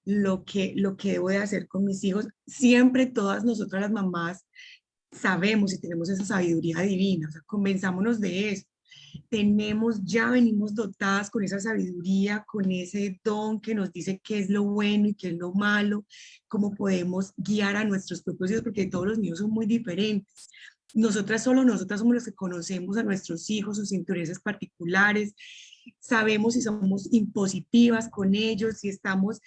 lo que debo de hacer con mis hijos. Siempre todas nosotras las mamás sabemos y tenemos esa sabiduría divina, o sea, convenzámonos de eso. Venimos dotadas con esa sabiduría, con ese don que nos dice qué es lo bueno y qué es lo malo, cómo podemos guiar a nuestros propios hijos, porque todos los niños son muy diferentes. Nosotras somos los que conocemos a nuestros hijos, sus intereses particulares, sabemos si somos impositivas con ellos, si estamos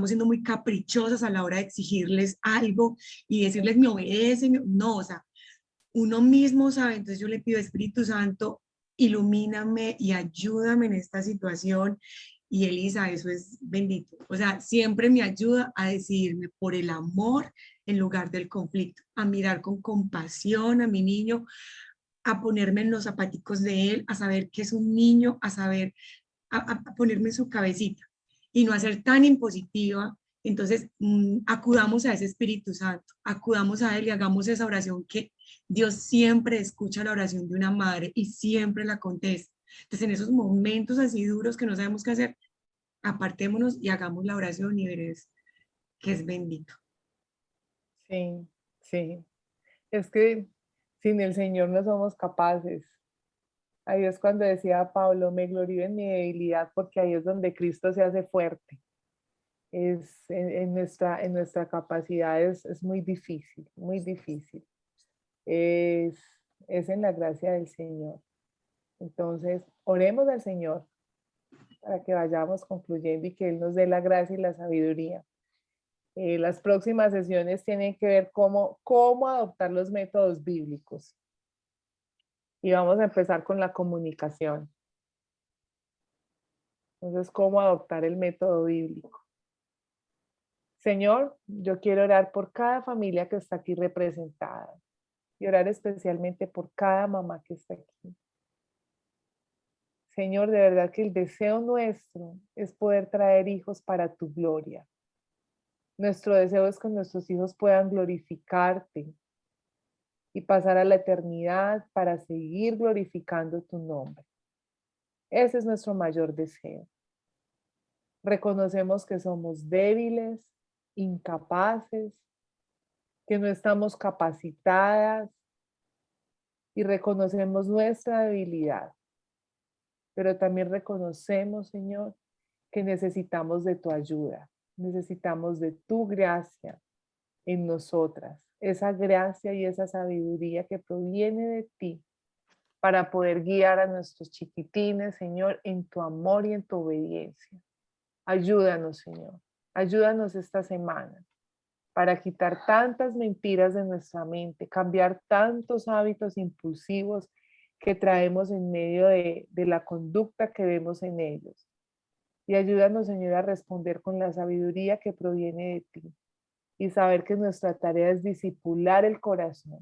siendo muy caprichosas a la hora de exigirles algo y decirles me obedecen, no, o sea, uno mismo sabe. Entonces yo le pido, Espíritu Santo, ilumíname y ayúdame en esta situación. Y Elisa, eso es bendito. O sea, siempre me ayuda a decidirme por el amor en lugar del conflicto, a mirar con compasión a mi niño, a ponerme en los zapaticos de él, a saber que es un niño, a ponerme en su cabecita y no a ser tan impositiva. Entonces, acudamos a ese Espíritu Santo, acudamos a él y hagamos esa oración que Dios siempre escucha la oración de una madre y siempre la contesta. Entonces, en esos momentos así duros que no sabemos qué hacer, apartémonos y hagamos la oración y veréis que es bendito. Sí, sí. Es que sin el Señor no somos capaces. Ahí es cuando decía Pablo, me glorío en mi debilidad porque ahí es donde Cristo se hace fuerte. Es en nuestra capacidad es muy difícil, muy difícil. Es, es en la gracia del Señor. Entonces, oremos al Señor para que vayamos concluyendo y que Él nos dé la gracia y la sabiduría. Las próximas sesiones tienen que ver cómo adoptar los métodos bíblicos. Y vamos a empezar con la comunicación. Entonces, ¿cómo adoptar el método bíblico? Señor, yo quiero orar por cada familia que está aquí representada y orar especialmente por cada mamá que está aquí. Señor, de verdad que el deseo nuestro es poder traer hijos para tu gloria. Nuestro deseo es que nuestros hijos puedan glorificarte y pasar a la eternidad para seguir glorificando tu nombre. Ese es nuestro mayor deseo. Reconocemos que somos débiles, incapaces, que no estamos capacitadas y reconocemos nuestra debilidad. Pero también reconocemos, Señor, que necesitamos de tu ayuda, necesitamos de tu gracia en nosotras, esa gracia y esa sabiduría que proviene de ti para poder guiar a nuestros chiquitines, Señor, en tu amor y en tu obediencia. Ayúdanos, Señor, ayúdanos esta semana para quitar tantas mentiras de nuestra mente, cambiar tantos hábitos impulsivos que traemos en medio de la conducta que vemos en ellos. Y ayúdanos, Señor, a responder con la sabiduría que proviene de ti y saber que nuestra tarea es disipular el corazón,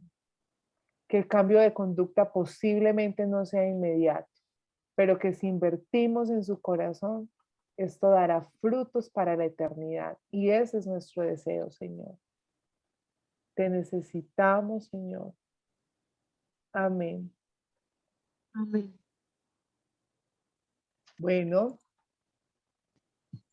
que el cambio de conducta posiblemente no sea inmediato, pero que si invertimos en su corazón, esto dará frutos para la eternidad. Y ese es nuestro deseo, Señor. Te necesitamos, Señor. Amén. Amén. Bueno,